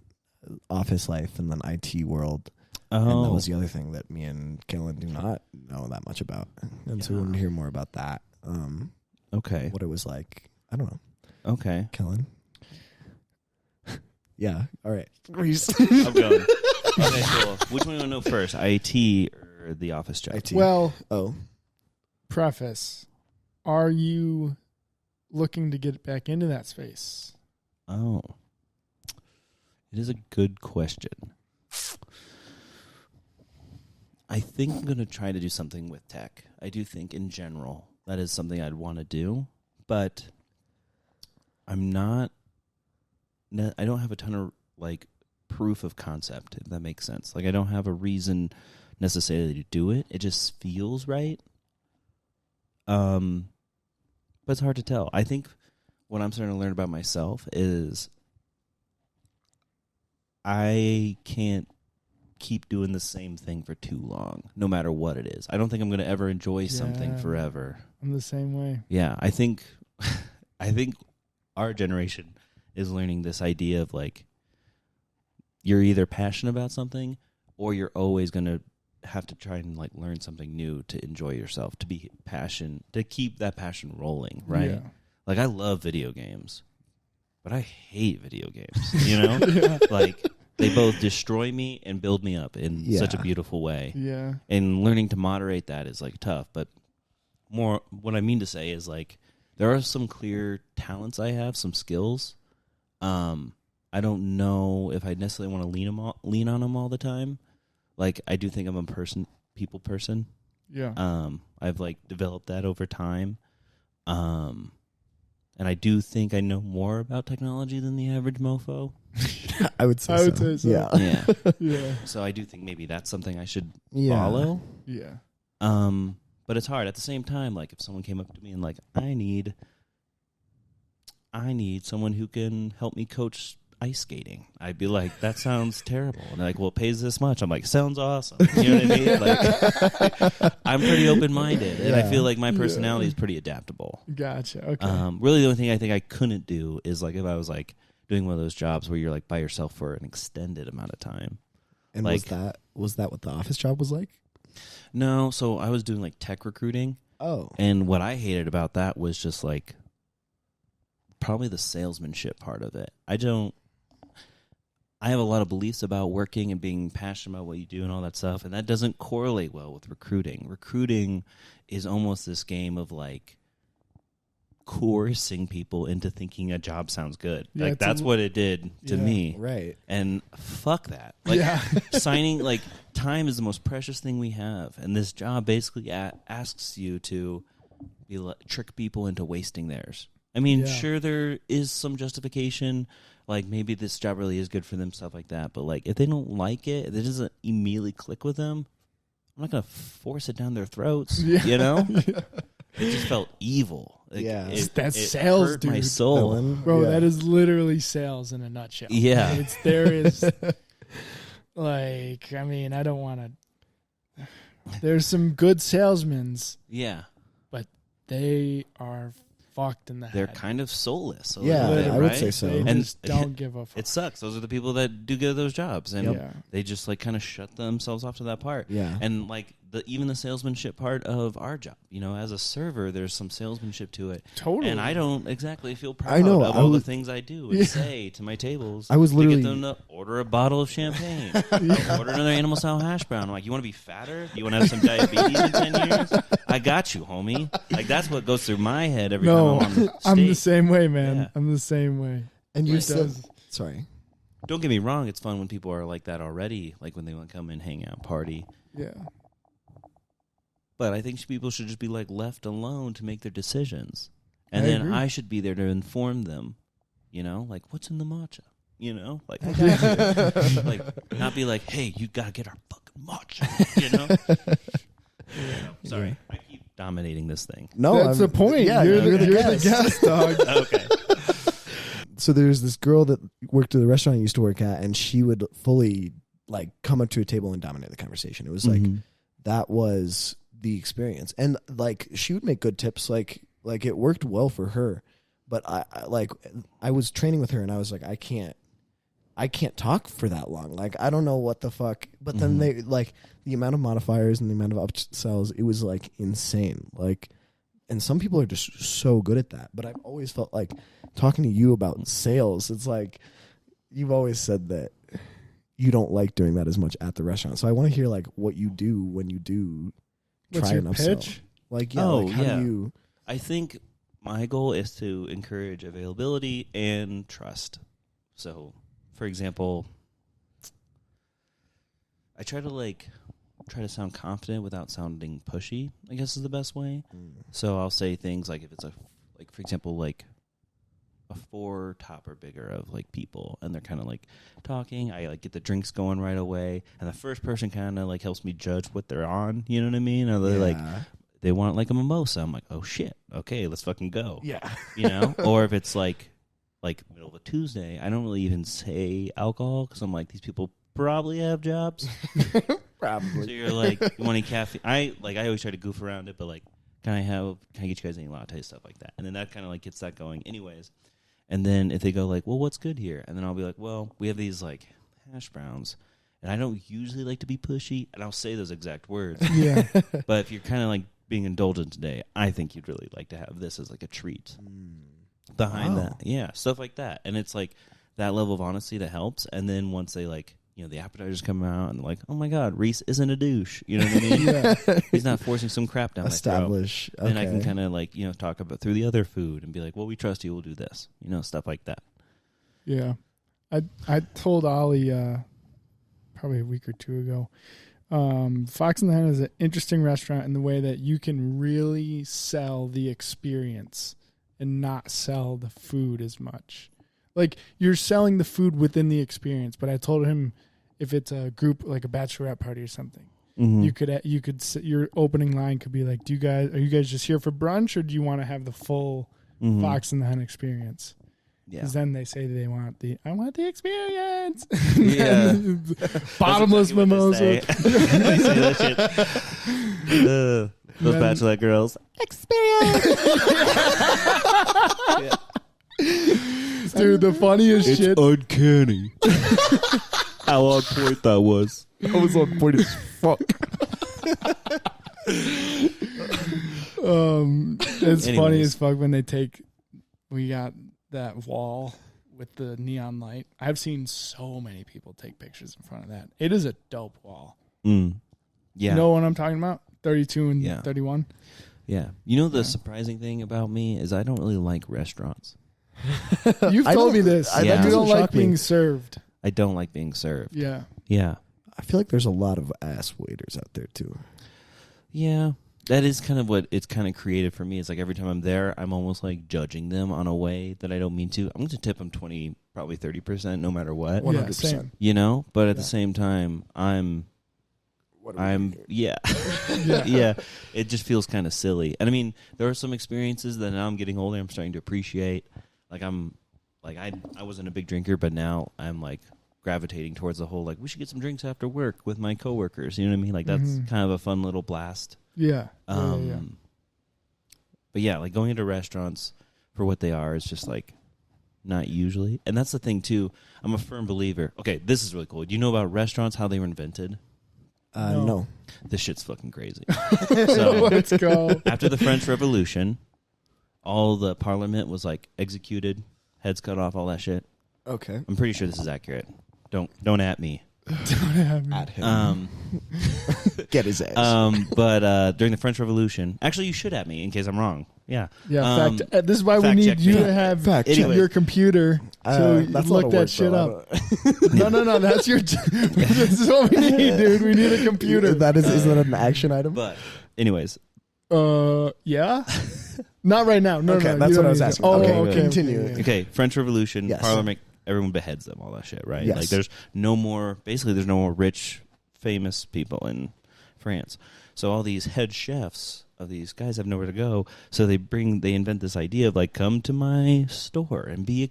office life and then IT world. And that was the other thing that me and Kellen do not know that much about. And so we wanted to hear more about that. Okay. What it was like. I don't know. Okay. Kellen? Yeah. All right. Rhys. I'm going. Okay, so which one do you want to know first? IT or the office job? IT. Well, Oh. preface. Are you looking to get back into that space? Oh. It is a good question. I think I'm going to try to do something with tech. I do think in general that is something I'd want to do, but I don't have a ton of proof of concept, if that makes sense. I don't have a reason necessarily to do it. It just feels right. But it's hard to tell. I think what I'm starting to learn about myself is I can't keep doing the same thing for too long, no matter what it is. I don't think I'm going to ever enjoy something forever. I'm the same way. Yeah, I think our generation is learning this idea of you're either passionate about something or you're always going to have to try and learn something new to enjoy yourself, to keep that passion rolling, right? Yeah. I love video games, but I hate video games, they both destroy me and build me up in such a beautiful way. Yeah. And learning to moderate that is tough, but more what I mean to say is there are some clear talents I have, some skills. I don't know if I necessarily want to lean on them all the time. I do think I'm a people person. Yeah. I've developed that over time. And I do think I know more about technology than the average mofo. I would say so. Yeah. Yeah. Yeah. So I do think maybe that's something I should Yeah. follow. Yeah. But it's hard. At the same time, if someone came up to me and I need someone who can help me coach ice skating, I'd be like, that sounds terrible. And they're like, well, it pays this much. I'm like, sounds awesome. You know what I mean? I'm pretty open-minded, and I feel like my personality is pretty adaptable. Gotcha. Okay. Really, the only thing I think I couldn't do is if I was doing one of those jobs where you're by yourself for an extended amount of time. And was that what the office job was like? No, so I was doing tech recruiting. Oh. And what I hated about that was just probably the salesmanship part of it. I have a lot of beliefs about working and being passionate about what you do and all that stuff, and that doesn't correlate well with recruiting. Recruiting is almost this game of coercing people into thinking a job sounds good. Yeah, that's what it did to me. Right. And fuck that. Signing, time is the most precious thing we have, and this job basically asks you to trick people into wasting theirs. I mean, sure, there is some justification. Maybe this job really is good for them, stuff like that. But, if they don't like it, if it doesn't immediately click with them, I'm not going to force it down their throats, you know? Yeah. It just felt evil. That's sales, hurt dude. My soul. Bro, that is literally sales in a nutshell. Yeah. There is, I don't want to. There's some good salesmen. Yeah. But they are fucked in the head. They're kind of soulless. Yeah, bit, I would say so. They And just don't give a fuck. It sucks. Those are the people that do get those jobs, and Yeah. they just like kind of shut themselves off to that part. Yeah. And like even the salesmanship part of our job, you know, as a server, there's some salesmanship to it. Totally. And I don't exactly feel proud I know, of all the things I do and say to my tables. I was literally to get them to order a bottle of champagne, order another animal style hash brown. I'm like, you want to be fatter? You want to have some diabetes in 10 years? I got you, homie. Like that's what goes through my head every time I'm on the stage. I'm the same way, man. Yeah. I'm the same way. And you It said, does. sorry. Don't get me wrong, it's fun when people are like that already, like when they want to come and hang out, party. Yeah. But I think people should just be like left alone to make their decisions. And I then agree. I should be there to inform them, you know, like what's in the matcha, you know, like, like not be like, hey, you got to get our fucking matcha, you know? Sorry, I keep dominating this thing. No, That's the point. Yeah, you're the guest. guest, dog. Okay. So there's this girl that worked at the restaurant I used to work at, and she would fully like come up to a table and dominate the conversation. It was like that was the experience, and like she would make good tips. Like it worked well for her, but I was training with her, and I was like, I can't talk for that long. Like I don't know what the fuck. But then they like the amount of modifiers and the amount of upsells. It was like insane. Like. And some people are just so good at that. But I've always felt like talking to you about sales, it's like you've always said that you don't like doing that as much at the restaurant. So I want to hear like what you do when you do What's try your an upsell. pitch? Like, yeah, like how do you... I think my goal is to encourage availability and trust. So, for example, I try to sound confident without sounding pushy, I guess is the best way. So I'll say things like if it's for example, like a 4 top or bigger of like people and they're kind of like talking, I like get the drinks going right away. And the first person kind of like helps me judge what they're on. You know what I mean? Or they're like, they want like a mimosa. I'm like, oh shit. Okay, let's fucking go. Yeah. You know? Or if it's like middle of a Tuesday, I don't really even say alcohol because I'm like, these people probably have jobs. Probably. So you're like, you want any caffeine? I always try to goof around it, but like, can I get you guys any lattes, stuff like that? And then that kind of like gets that going anyways. And then if they go like, well, what's good here? And then I'll be like, well, we have these like hash browns. And I don't usually like to be pushy, and I'll say those exact words. Yeah. But if you're kind of like being indulgent today, I think you'd really like to have this as like a treat behind that. Yeah, stuff like that. And it's like that level of honesty that helps. And then once they like, you know, the appetizers come out and like, oh my God, Rhys isn't a douche. You know what I mean? Yeah. He's not forcing some crap down Establish. my throat. And I can Okay. kind of like, you know, talk about through the other food and be like, well, we trust you, we'll do this. You know, stuff like that. Yeah. I told Ollie probably a week or two ago, Fox and the Hen is an interesting restaurant in the way that you can really sell the experience and not sell the food as much. Like you're selling the food within the experience, but I told him if it's a group like a bachelorette party or something, you could your opening line could be like, are you guys just here for brunch or do you want to have the full Fox and the Hen experience? Yeah. Because then they say I want the experience. Yeah. Bottomless That's exactly what they mimosa. say. They say that shit. Those bachelorette girls. Dude, the funniest shit. Uncanny. How on point that was. I was on point as fuck. It's funny Anyways. as fuck when we got that wall with the neon light. I've seen so many people take pictures in front of that. It is a dope wall. Yeah. You know what I'm talking about? 32 and 31. Yeah. You know the surprising thing about me is I don't really like restaurants. You've told me this. That You doesn't don't like shock me. being served. I don't like being served. Yeah. Yeah. I feel like there's a lot of ass waiters out there too. Yeah. That is kind of what it's kind of created for me. It's like every time I'm there, I'm almost like judging them on a way that I don't mean to. I'm going to tip them 20, probably 30%, no matter what. 100%. Yeah, same. You know? But at the same time, yeah. Yeah. It just feels kind of silly. And I mean, there are some experiences that now I'm getting older, I'm starting to appreciate. Like I wasn't a big drinker, but now I'm like gravitating towards the whole, like, we should get some drinks after work with my coworkers. You know what I mean? Like that's kind of a fun little blast. Yeah. Um, yeah, like going into restaurants for what they are is just like not usually. And that's the thing too. I'm a firm believer. Okay, this is really cool. Do you know about restaurants, how they were invented? No. This shit's fucking crazy. So Let's go. after the French Revolution, all the parliament was like executed, heads cut off, all that shit. Okay. I'm pretty sure this is accurate. Don't at me. At him. Get his ass. But during the French Revolution, actually, you should at me in case I'm wrong. Yeah. Yeah. This is why we fact need check you me. to have Fact check. your computer so you that's look that shit up. No, that's your. This is what we need, dude. We need a computer. Is that an action item? But anyways, yeah. Not right now. No, okay, no. that's what I was asking. Oh, Okay, okay. continue. okay, French Revolution, Yes. Parliament, everyone beheads them, all that shit, right? Yes. Like there's no more rich, famous people in France. So all these head chefs of these guys have nowhere to go. So they invent this idea of like, come to my store and be a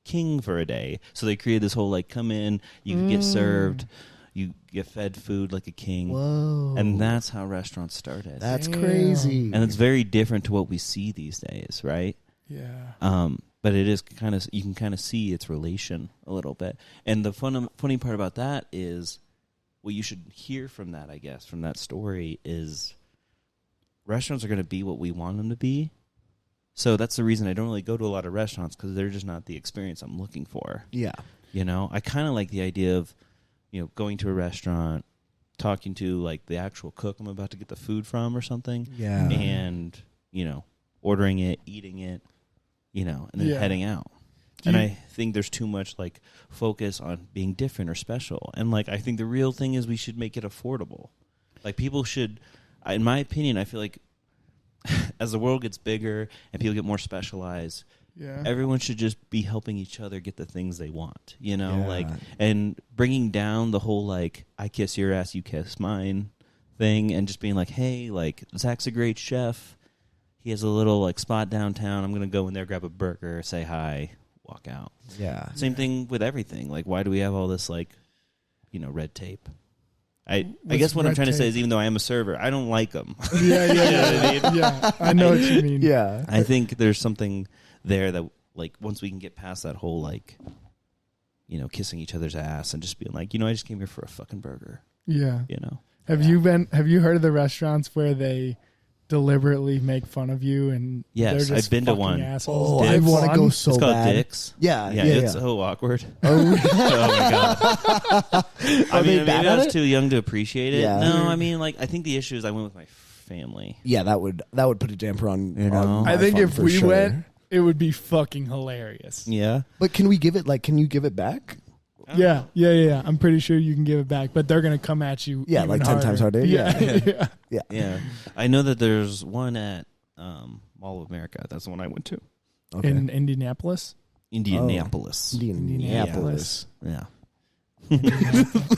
king for a day. So they create this whole like, come in, you can get served, you get fed food like a king. Whoa. And that's how restaurants started. That's Damn. crazy. And it's very different to what we see these days, right? Yeah. But it is kind of, you can kind of see its relation a little bit. And the funny part about that is, what you should hear from that, I guess, from that story is restaurants are going to be what we want them to be. So that's the reason I don't really go to a lot of restaurants, because they're just not the experience I'm looking for. Yeah. You know, I kind of like the idea of, going to a restaurant, talking to like the actual cook I'm about to get the food from or something. Yeah. And, ordering it, eating it, and then heading out. And I think there's too much like focus on being different or special. And like, I think the real thing is we should make it affordable. Like people should, in my opinion, I feel like as the world gets bigger and people get more specialized, everyone should just be helping each other get the things they want, like, and bringing down the whole, like, I kiss your ass, you kiss mine thing. And just being like, hey, like, Zach's a great chef. He has a little like spot downtown. I'm going to go in there, grab a burger, say hi, walk out. Yeah. Same thing with everything. Like, why do we have all this, like, red tape? I guess what I'm trying to say is, even though I am a server, I don't like them. Yeah. I know what you mean. Yeah. I think there's something there that, like, once we can get past that whole, like, kissing each other's ass and just being like, I just came here for a fucking burger. Yeah. Have Yeah. you heard of the restaurants where they deliberately make fun of you and Yes, they're just I've been to fucking one. assholes? Oh, I Dicks. want to go so It's called bad. Dicks. Yeah. It's so awkward. Oh, Oh my god. I Are they mean, bad maybe I at was it? too young to appreciate it. Yeah. No, I mean, like, I think the issue is I went with my family. yeah, that would put a damper on. You know? on I my think fun if for we sure. went, it would be fucking hilarious. Yeah. But can you give it back? Yeah. I'm pretty sure you can give it back, but they're gonna come at you. Yeah, even like 10 times harder. Yeah. Yeah. I know that there's one at Mall of America. That's the one I went to. Okay. In Indianapolis. Indianapolis. Indianapolis. Yeah.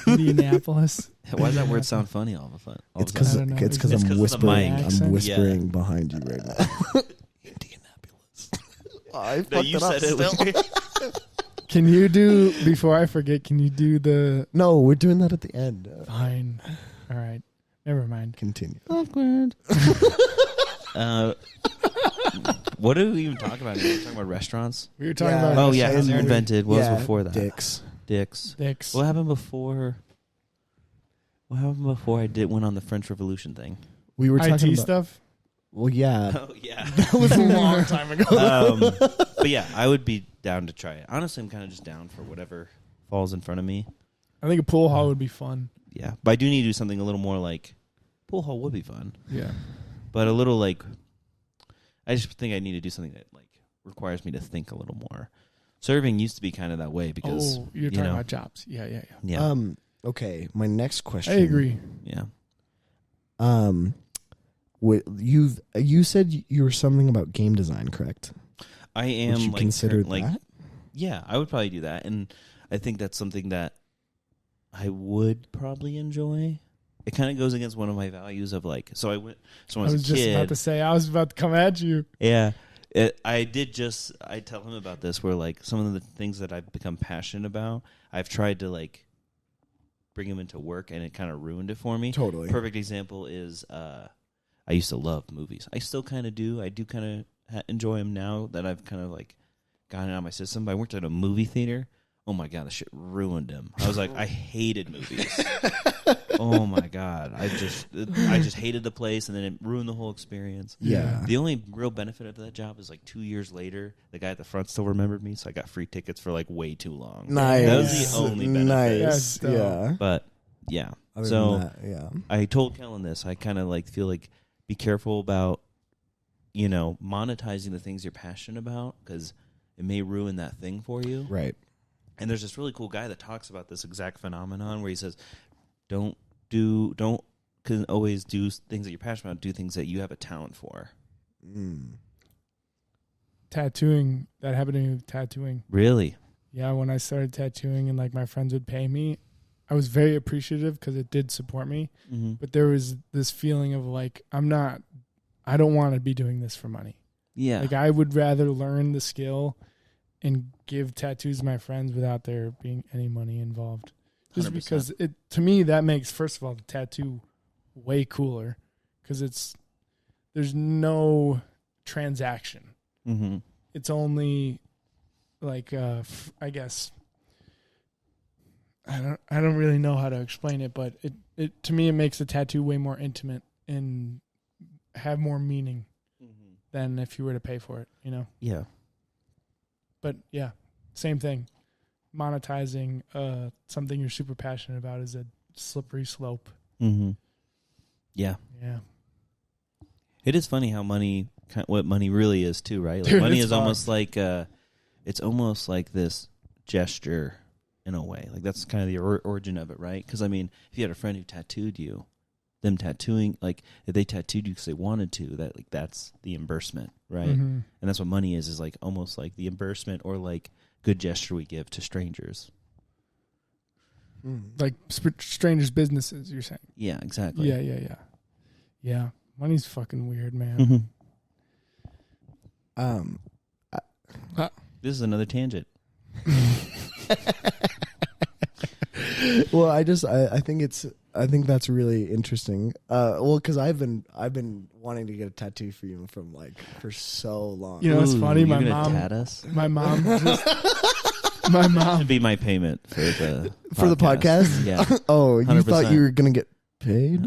Indianapolis. Why does that word sound funny all of a sudden? It's I don't know. because It's I'm 'cause of the whispering. mic. I'm Accent. whispering behind you right now. Indianapolis. I No, fucked you it up said it. still. Can you do, before I forget, can you do the No, we're doing that at the end. fine? All right. Never mind. Continue. Awkward. What do we even talk about? We're talking about restaurants. We were talking Yeah. about Oh yeah, how and- they're invented. What Yeah, was before that? Dicks. Dicks. Dicks. What happened before? What happened before I went on the French Revolution thing? We were talking IT about. stuff. Well, yeah. Oh yeah. That was a long time ago. But yeah, I would be down to try it. Honestly, I'm kind of just down for whatever falls in front of me. I think a pool hall would be fun. Yeah, but I do need to do something a little more like pool hall would be fun, Yeah. but a little like I just think I need to do something that like requires me to think a little more. Serving used to be kind of that way because You're talking about jobs. Yeah. yeah, Okay, my next question. I agree. yeah. You said you were something about game design, correct? I am Would you like consider like that? yeah, I would probably do that, and I think that's something that I would probably enjoy. It kind of goes against one of my values of like. So I went. So when I I was was a just kid, about to say, I was about to come at you. yeah. I tell him about this where like some of the things that I've become passionate about, I've tried to like bring them into work and it kind of ruined it for me. Totally. Perfect example is I used to love movies. I still kind of do. I do kind of enjoy them now that I've kind of like gotten it out of my system. But I worked at a movie theater. Oh my God, that shit ruined him. I was like, I hated movies. Oh my God, I just hated the place, and then it ruined the whole experience. Yeah. The only real benefit of that job is like 2 years later, the guy at the front still remembered me, so I got free tickets for like way too long. Nice. That was the only benefit. Nice. Yeah. But yeah, Other so than that, yeah. I told Kellen this. I kind of like feel like be careful about monetizing the things you're passionate about, because it may ruin that thing for you. Right. And there's this really cool guy that talks about this exact phenomenon where he says, don't always do things that you're passionate about. Do things that you have a talent for. Tattooing, that happened to me with tattooing. Really? Yeah, when I started tattooing and like my friends would pay me, I was very appreciative because it did support me. Mm-hmm. But there was this feeling of like, I don't want to be doing this for money. Yeah. Like I would rather learn the skill and give tattoos to my friends without there being any money involved. Just 100%. because to me, that makes, first of all, the tattoo way cooler because there's no transaction. Mm-hmm. It's only like, I guess, I don't really know how to explain it, but it to me, it makes the tattoo way more intimate and have more meaning than if you were to pay for it, Yeah. But yeah, same thing. Monetizing something you're super passionate about is a slippery slope. Mm-hmm. Yeah. Yeah. It is funny how what money really is too, right? Like Dude, money it's is almost like it's almost like this gesture in a way. Like that's kind of the origin of it, right? Because I mean, if you had a friend who tattooed you, them tattooing, like if they tattooed you because they wanted to, that's the reimbursement, right? Mm-hmm. And that's what money is like almost like the reimbursement or like good gesture we give to strangers. Like strangers' businesses, you're saying? Yeah, exactly. Yeah. Money's fucking weird, man. Mm-hmm. This is another tangent. Well, I think that's really interesting. Well, because I've been wanting to get a tattoo for you for so long. It's funny. You're gonna tat us? My mom Should be my payment for the for the podcast. Yeah. Oh, you 100%. thought you were gonna get paid?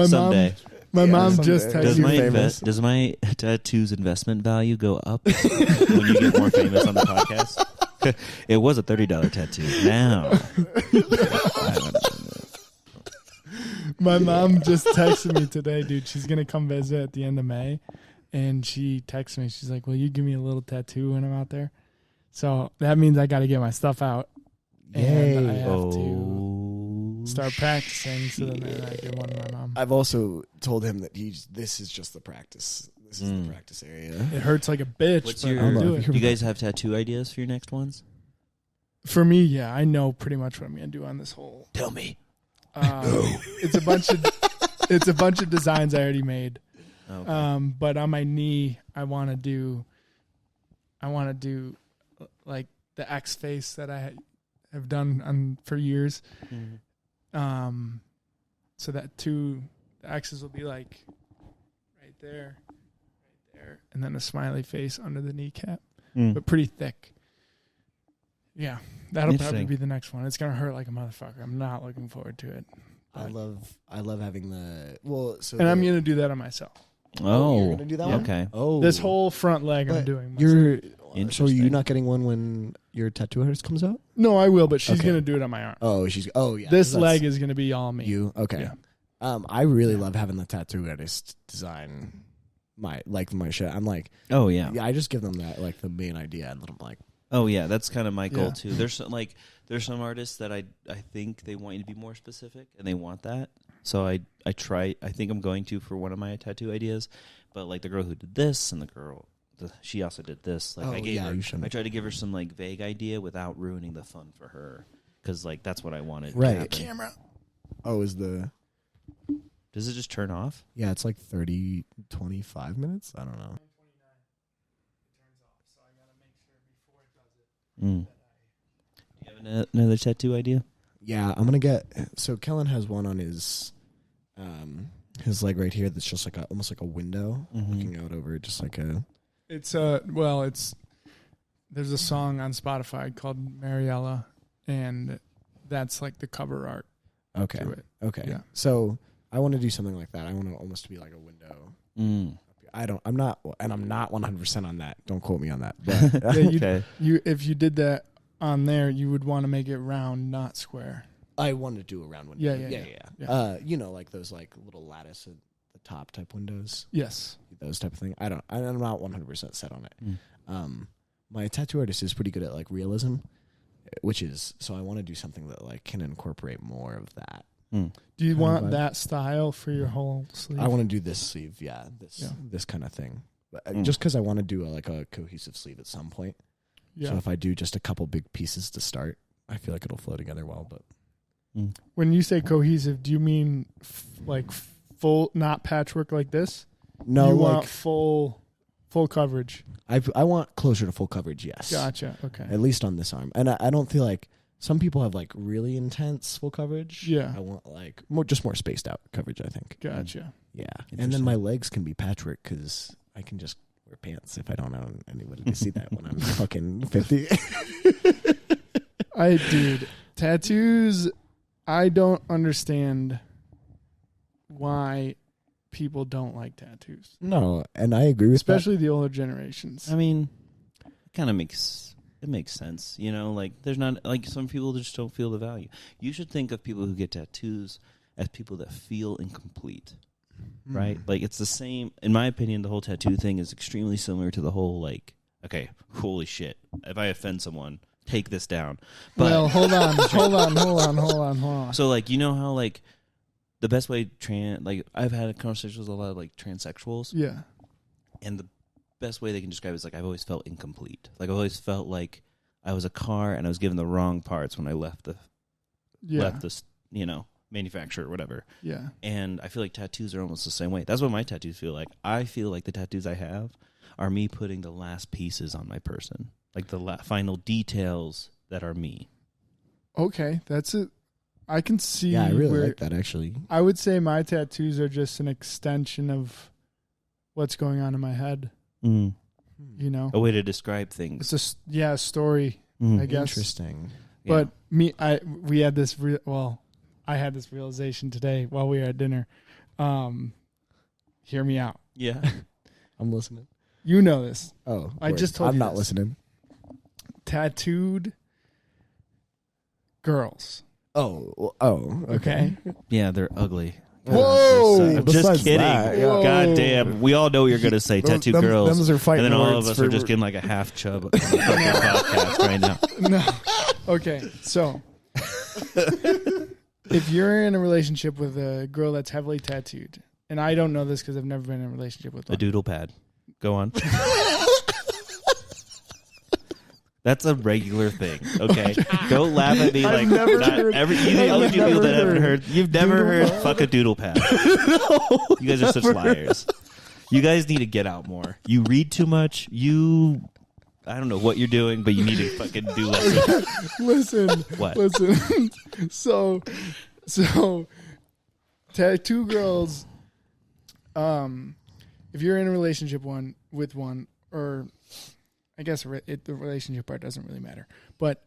Someday. My mom someday. just texted Does my tattoo's investment value go up when you get more famous on the podcast? It was a $30 tattoo. Now, my mom just texted me today, dude. She's gonna come visit at the end of May, and she texted me. She's like, "Will you give me a little tattoo when I'm out there?" So that means I got to get my stuff out, and I have to start practicing. So then I give one to my mom. I've also told him that this is just the practice. This is the practice area. It hurts like a bitch. What's but your? I'll do it. Do you guys have tattoo ideas for your next ones? For me, yeah, I know pretty much what I'm gonna do on this whole. Tell me. It's a bunch of designs I already made. Okay. But on my knee, I want to do like the X face that I have done for years. Mm-hmm. So that the X's will be like right there, and then a smiley face under the kneecap, but pretty thick. Yeah, that'll probably be the next one. It's gonna hurt like a motherfucker. I'm not looking forward to it. I love having the I'm gonna do that on myself. Oh, you're gonna do that one? Okay. Oh, This whole front leg I'm doing. You're so Interesting. you're not getting one when your tattoo artist comes out? No, I will, but she's Okay. gonna do it on my arm. Oh, yeah. This 'cause that's leg is gonna be all me. you. Okay. Yeah. I really love having the tattoo artist design my shit. I'm like, Oh yeah. I just give them that the main idea, and I'm like, Oh yeah. That's kind of my goal Yeah. too. There's some artists that I think they want you to be more specific, and they want that. So I try. I think I'm going to for one of my tattoo ideas, but like the girl who did this and she also did this. Like I tried to give her some vague idea without ruining the fun for her, because that's what I wanted. Right. To happen. Camera. oh, Does it just turn off? yeah, it's 25 minutes. I don't know. Do you have another tattoo idea? Yeah, I'm gonna get. So Kellen has one on his leg right here. That's just like almost like a window looking out over just like a. It's there's a song on Spotify called Mariella, and that's like the cover art. Okay. To it. Okay. Yeah. So I want to do something like that. I want to almost be like a window. I'm not 100% on that. Don't quote me on that. But If you did that on there, you would want to make it round, not square. I want to do a round window. Yeah. Like those like little lattice at the top type windows. Yes. Those type of thing. I'm not 100% set on it. My tattoo artist is pretty good at like realism, so I want to do something that like can incorporate more of that. Do you want that style for your whole sleeve? I want to do this sleeve, this kind of thing. Just because I want to do a cohesive sleeve at some point. Yeah. So if I do just a couple big pieces to start, I feel like it'll flow together well. But when you say cohesive, do you mean like full, not patchwork like this? No, you want full coverage. I want closer to full coverage. Yes. Gotcha. Okay. At least on this arm, and I don't feel like. Some people have like really intense full coverage. Yeah. I want like more spaced out coverage, I think. Gotcha. Yeah. And then my legs can be patchwork because I can just wear pants if I don't want anybody to see that when I'm fucking 50. Dude, tattoos, I don't understand why people don't like tattoos. No, and I agree with especially the older generations. I mean, it kind of makes sense, like there's not like some people just don't feel the value. You should think of people who get tattoos as people that feel incomplete, right? Like it's the same, in my opinion, the whole tattoo thing is extremely similar to the whole like, okay, holy shit, if I offend someone, take this down. But well, hold on. So like, you know how like the best way I've had a conversation with a lot of like transsexuals. Yeah. And the best way they can describe it is like I've always felt incomplete. Like I've always felt like I was a car and I was given the wrong parts when I left the manufacturer or whatever. Yeah. And I feel like tattoos are almost the same way. That's what my tattoos feel like. I feel like the tattoos I have are me putting the last pieces on my person, like the final details that are me. Okay, that's it. I can see. Yeah, I really like that actually. I would say my tattoos are just an extension of what's going on in my head. A way to describe things. It's a story, I guess. Interesting. But I had this realization today while we were at dinner. Hear me out. Yeah. I'm listening. You know this. Oh, I just told you I'm not this. listening. Tattooed girls. Oh, okay. Yeah, they're ugly. Whoa! I'm just kidding. That, God damn. We all know what you're going to say, tattoo girls. Those are fighting and then all of words us are just getting like a half chub on the podcast right now. No. Okay, so if you're in a relationship with a girl that's heavily tattooed, and I don't know this because I've never been in a relationship with one. A doodle pad. Go on. That's a regular thing, okay? Don't laugh at me like you're the only two people that haven't heard. You've never heard fuck a doodle pad. No, you guys are such liars. You guys need to get out more. You read too much. I don't know what you're doing, but you need to fucking do less. Listen. What? Listen. So tattoo girls, if you're in a relationship with one, or I guess the relationship part doesn't really matter, but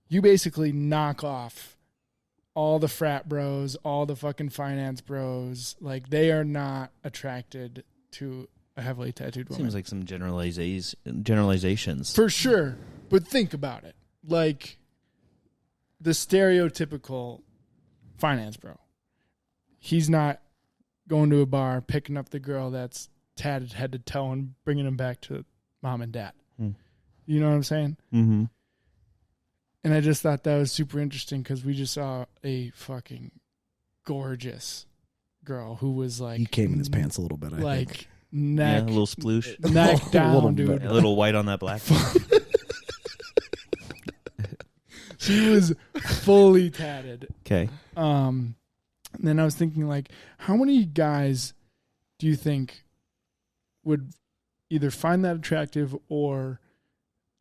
you basically knock off all the frat bros, all the fucking finance bros. Like, they are not attracted to a heavily tattooed woman. Seems like some generalizations. For sure. But think about it. Like, the stereotypical finance bro. He's not going to a bar, picking up the girl that's tatted head to toe and bringing him back to mom and dad. You know what I'm saying? Mm-hmm. And I just thought that was super interesting because we just saw a fucking gorgeous girl who was like... He came in his pants a little bit, I think. Neck... Yeah, a little sploosh. Neck down, dude. A little white on that black. She was fully tatted. Okay. And then I was thinking, like, how many guys do you think would either find that attractive or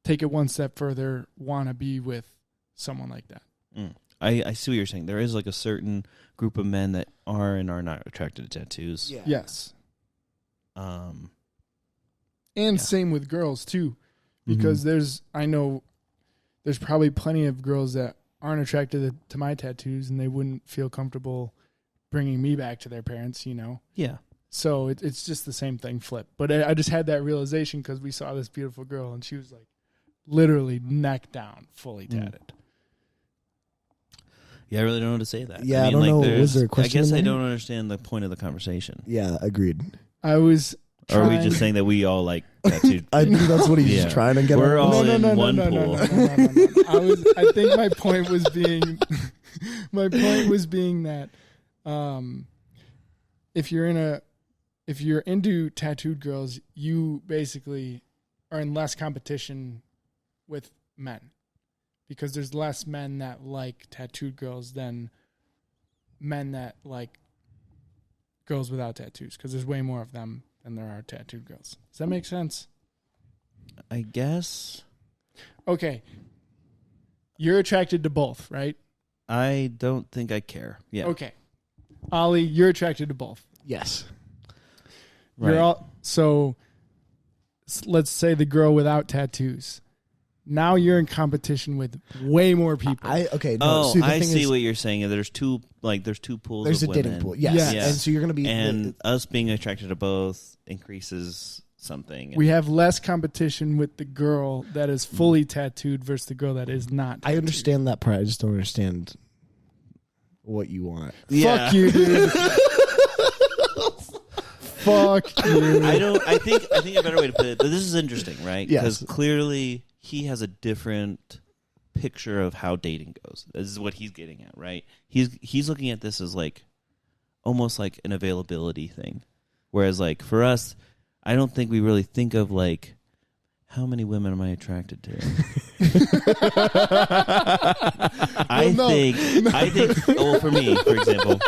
take it one step further, want to be with someone like that? I see what you're saying. There is like a certain group of men that are and are not attracted to tattoos. Yeah. Yes. Um, And same with girls too, because I know there's probably plenty of girls that aren't attracted to my tattoos, and they wouldn't feel comfortable bringing me back to their parents, Yeah. So it's just the same thing flip. But I just had that realization because we saw this beautiful girl, and she was like literally neck down, fully tatted. Yeah, I really don't know how to say that. Yeah, I don't know. Was there a question? I guess in I there? don't understand the point of the conversation. Yeah, agreed. I was. Or are we just saying that we all like tattooed? I think that's what he's trying to get. We're at. all in one pool. No. I think my point was being that if you're into tattooed girls, you basically are in less competition with men, because there's less men that like tattooed girls than men that like girls without tattoos, because there's way more of them than there are tattooed girls. Does that make sense? I guess. Okay. You're attracted to both, right? I don't think I care. Yeah. Okay. Ollie, you're attracted to both. Yes. Right. So let's say the girl without tattoos. Now you're in competition with way more people. I see what you're saying. There's two pools. There's of a women. dating pool. Yes. Yeah. And so you're going to be, and us being attracted to both increases something. We have less competition with the girl that is fully tattooed versus the girl that is not tattooed. I understand that part. I just don't understand what you want. Fuck you, dude. Fuck you. I think a better way to put it, but this is interesting, right? Yes. Because clearly he has a different picture of how dating goes. This is what he's getting at, right? He's looking at this as like almost like an availability thing. Whereas like for us, I don't think we really think of like how many women am I attracted to? I think well, for me, for example.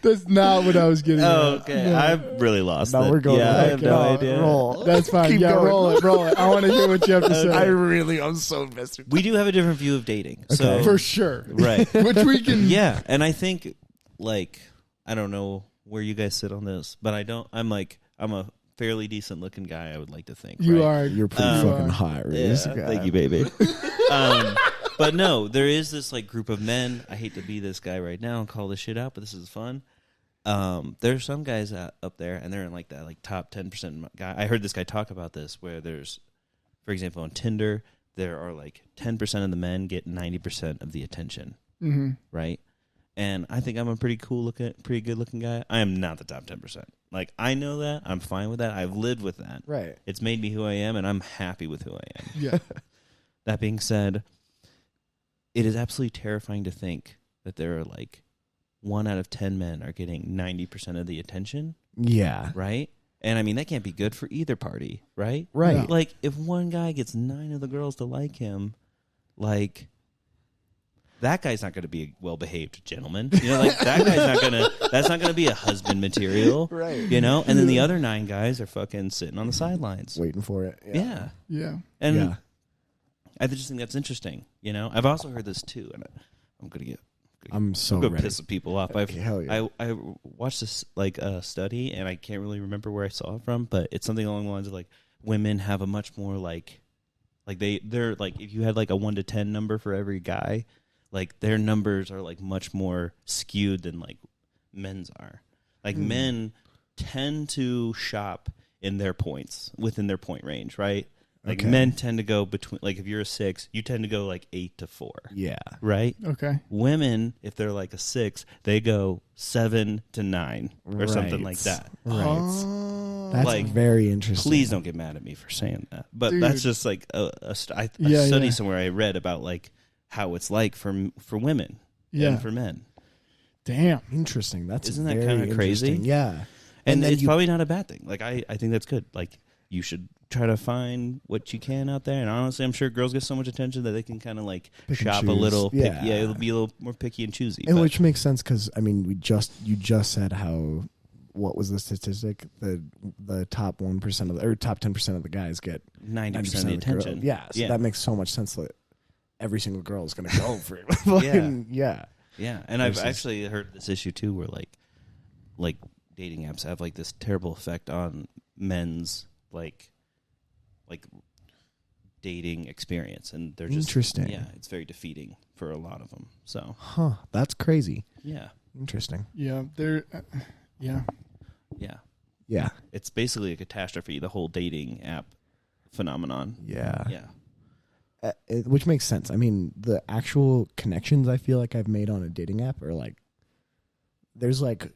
That's not what I was getting at. Oh, okay. No. I'm really lost. No, we're going. Yeah, I have no idea. Roll. That's fine. Keep Yeah, going. roll it. I want to hear what you have to say. I'm so invested. We do have a different view of dating. Okay. So, For sure. right. Which we can. Yeah, and I think like I don't know where you guys sit on this, but I'm a fairly decent looking guy, I would like to think. You right? are. You're pretty fucking hot, Rhys. Yeah, thank you, baby. But no, there is this like group of men. I hate to be this guy right now and call this shit out, but this is fun. There's some guys up there, and they're in like that like top 10% guy. I heard this guy talk about this, where there's, for example, on Tinder, there are like 10% of the men get 90% of the attention, right? And I think I'm a pretty good looking guy. I am not the top 10%. Like I know that, I'm fine with that. I've lived with that. Right. It's made me who I am, and I'm happy with who I am. Yeah. That being said, it is absolutely terrifying to think that there are like 1 out of 10 men are getting 90% of the attention. Yeah. Right? And I mean, that can't be good for either party, right? Right. No. Like, if one guy gets 9 of the girls to like him, like, that guy's not going to be a well-behaved gentleman. You know, like, that's not going to be a husband material. Right. You know? And then the other 9 guys are fucking sitting on the sidelines. Waiting for it. Yeah. Yeah. And I just think that's interesting. You know? I've also heard this, too, and I'm going to get... I'm so going to ready. piss people off. Okay, hell yeah. I watched this like study, and I can't really remember where I saw it from, but it's something along the lines of like women have a much more like they're like, if you had like a 1 to 10 number for every guy, like their numbers are like much more skewed than like men's are. Like men tend to shop in their points, within their point range, right? Like men tend to go between, like if you're a 6, you tend to go like 8 to 4. Yeah. Right? Okay. Women, if they're like a 6, they go 7 to 9 or something like that. Right. That's like, very interesting. Please don't get mad at me for saying that. But Dude. that's just like a study somewhere I read about like how it's like for women and for men. Damn. Interesting. Isn't that kind of crazy? Yeah. And it's probably not a bad thing. Like I think that's good. Like you should try to find what you can out there. And honestly, I'm sure girls get so much attention that they can kind of like shop a little. Yeah. It'll be a little more picky and choosy. And which makes sense because, I mean, you just said how, what was the statistic? The top 1% of the, or top 10% of the guys get 90% of the attention. Yeah. So that makes so much sense. every single girl is going to go for it. Yeah. Yeah, and I've actually heard this issue too, where like dating apps have like this terrible effect on men's like dating experience, and they're just interesting. Yeah, it's very defeating for a lot of them. So, that's crazy. Yeah, interesting. Yeah, Yeah. It's basically a catastrophe. The whole dating app phenomenon. Yeah. Which makes sense. I mean, the actual connections I feel like I've made on a dating app are like, there's like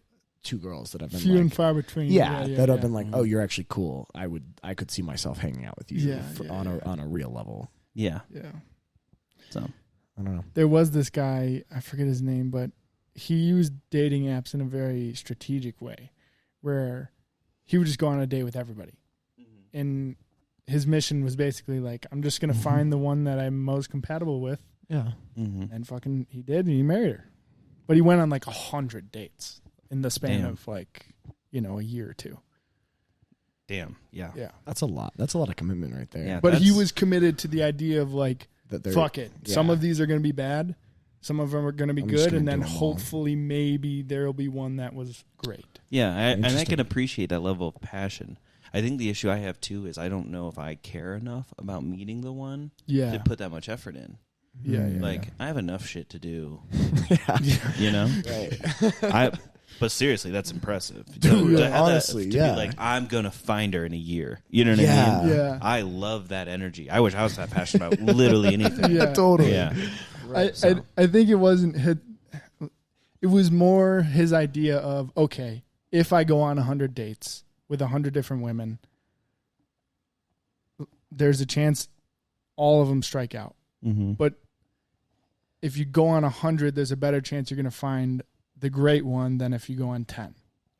2 girls that I've been few and far between. That have been like, oh, you're actually cool. I could see myself hanging out with you on a real level. Yeah. So I don't know. There was this guy, I forget his name, but he used dating apps in a very strategic way, where he would just go on a date with everybody, and his mission was basically like, I'm just going to find the one that I'm most compatible with. Yeah. And fucking he did, and he married her. But he went on like 100 dates in the span of like, a year or 2. Damn. Yeah. That's a lot. That's a lot of commitment right there. Yeah, but he was committed to the idea of like, fuck it. Yeah. Some of these are going to be bad. Some of them are going to be good. And then hopefully maybe there will be one that was great. Yeah. And I can appreciate that level of passion. I think the issue I have too is I don't know if I care enough about meeting the one to put that much effort in. I have enough shit to do. Right. But seriously, that's impressive. Dude, honestly, be like, I'm gonna find her in a year. You know what I mean? Yeah. I love that energy. I wish I was that passionate about literally anything. Yeah. Totally. Yeah. Right, I think it wasn't it was more his idea of, okay, if I go on 100 dates with 100 different women, there's a chance all of them strike out. But if you go on 100, there's a better chance you're going to find the great one than if you go on 10.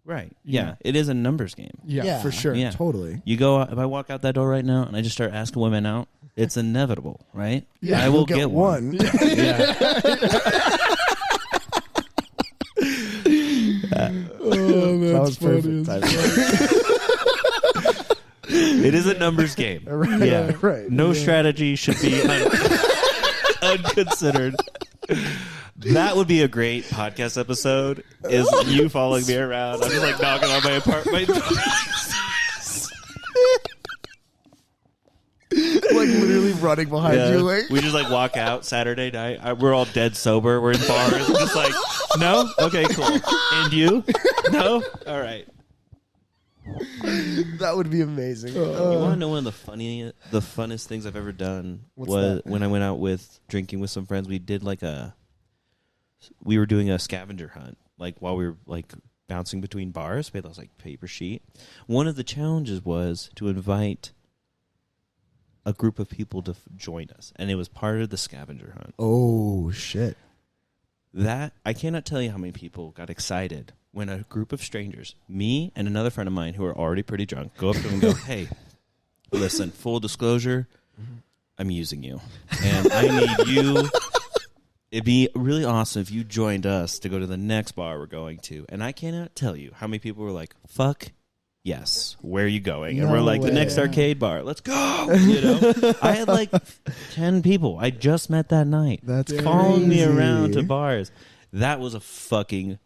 Right. Yeah. It is a numbers game. Yeah, for sure. Yeah. Totally. You go, if I walk out that door right now and I just start asking women out, it's inevitable, right? Yeah, I will get one. Yeah. That's funny. It is a numbers game. Right. Yeah. Right. No strategy should be unconsidered. That would be a great podcast episode, is you following me around. I'm just like knocking on my apartment. Like literally running behind you. Like. We just like walk out Saturday night. We're all dead sober. We're in bars. I'm just like, no? Okay, cool. And you? No? All right. That would be amazing. You want to know one of the funnest things I've ever done was when I went out drinking with some friends. We did we were doing a scavenger hunt, like while we were like bouncing between bars. We had this like paper sheet. One of the challenges was to invite a group of people to join us, and it was part of the scavenger hunt. Oh shit! That I cannot tell you how many people got excited when a group of strangers, me and another friend of mine who are already pretty drunk, go up to them and go, "Hey, listen, full disclosure, I'm using you, and I need you. It'd be really awesome if you joined us to go to the next bar we're going to." And I cannot tell you how many people were like, "Fuck yes, where are you going?" And we're like, "The next arcade bar, let's go." I had like 10 people I just met that night. That's following me crazy. around to bars. That was a fucking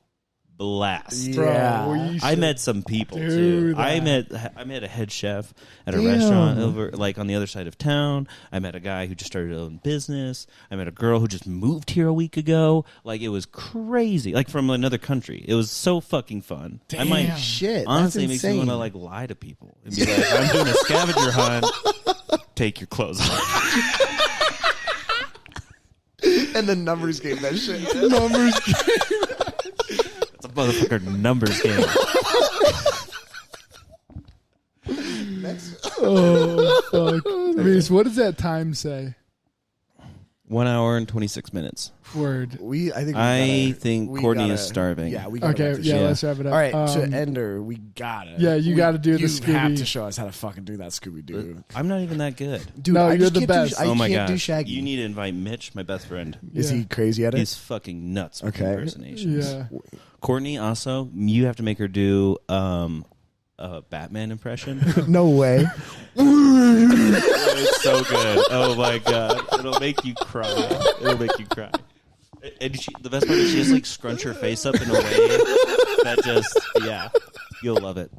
blast. Yeah. I met some people too. I met a head chef at a restaurant over like on the other side of town. I met a guy who just started his own business. I met a girl who just moved here a week ago. Like it was crazy. Like from another country. It was so fucking fun. Damn. I might Shit. honestly That's makes me insane. want to like lie to people and be like, "I'm doing a scavenger hunt. Take your clothes off." And the numbers game that shit. Numbers. It's a motherfucker numbers game. Oh fuck! Rhys, what does that time say? 1 hour and 26 minutes. Word. I think Courtney is starving. Yeah, we gotta Okay, wrap this yeah, shit. let's wrap it up. All right, to Ender, we gotta. Yeah, you gotta do the You have Scooby. to show us how to fucking do that Scooby Doo. I'm not even that good. Dude, No, I you're just the can't best. I Oh my can't do gosh. Shaggy. You need to invite Mitch, my best friend. Is Yeah. he crazy at it? He's fucking nuts with Okay. impersonations. Yeah. Courtney, also, you have to make her do a Batman impression. No way. It's so good. Oh my god, it'll make you cry. It'll make you cry. And the best part is she just like scrunch her face up in a way that just you'll love it.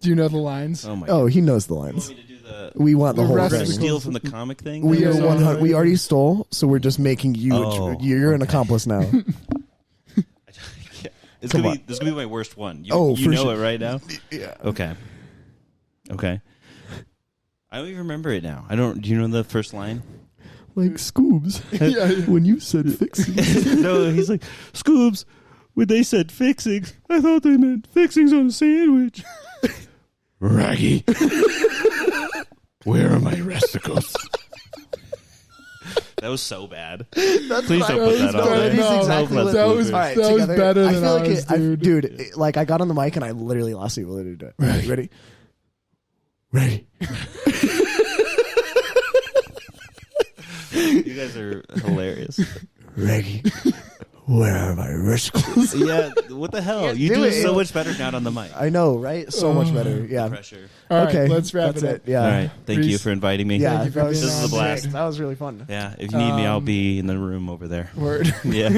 Do you know the lines? Oh my. Oh, he knows the You lines. want me to do the? We want the The whole rest We're of gonna thing. the- steal from the comic thing. We are Yeah. 100. We already stole, so we're just making you. Oh, You're an okay. accomplice now. Yeah. This Come gonna on. be this gonna be my worst one. You, Oh, you for know sure. it right now. Yeah. Okay. I don't even remember it now. I don't. Do you know the first line? Like Scoobs. Yeah. When you said fixing. No, he's like, Scoobs, when they said fixings, I thought they meant fixings on a sandwich. Raggy. Where are my resticles? That was so bad. Please don't put that on better. there. No, exactly Don't what- let that was- bloopers. All right, That was together, better I than feel like ours, dude. dude, like I got on the mic and I literally lost the ability to do it. Ready? Ready? You guys are hilarious. Ready? Where are my wristicles? Yeah, what the hell? You do do it. so much better not on the mic. I know, right? So much better. Yeah. Pressure. All right, Okay. let's wrap That's it up. Yeah. All right. Thank you Rhys. for inviting me. Yeah. Thank you for that was, being This is a blast. That was really fun. Yeah, if you need me, I'll be in the room over there. Word. Yeah.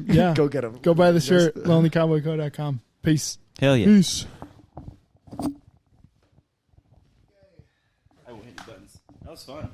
Yeah. Go get him. Go buy the shirt. LonelyCowboyCo.com. Peace. Hell yeah. Peace. I will hit the buttons. That was fun.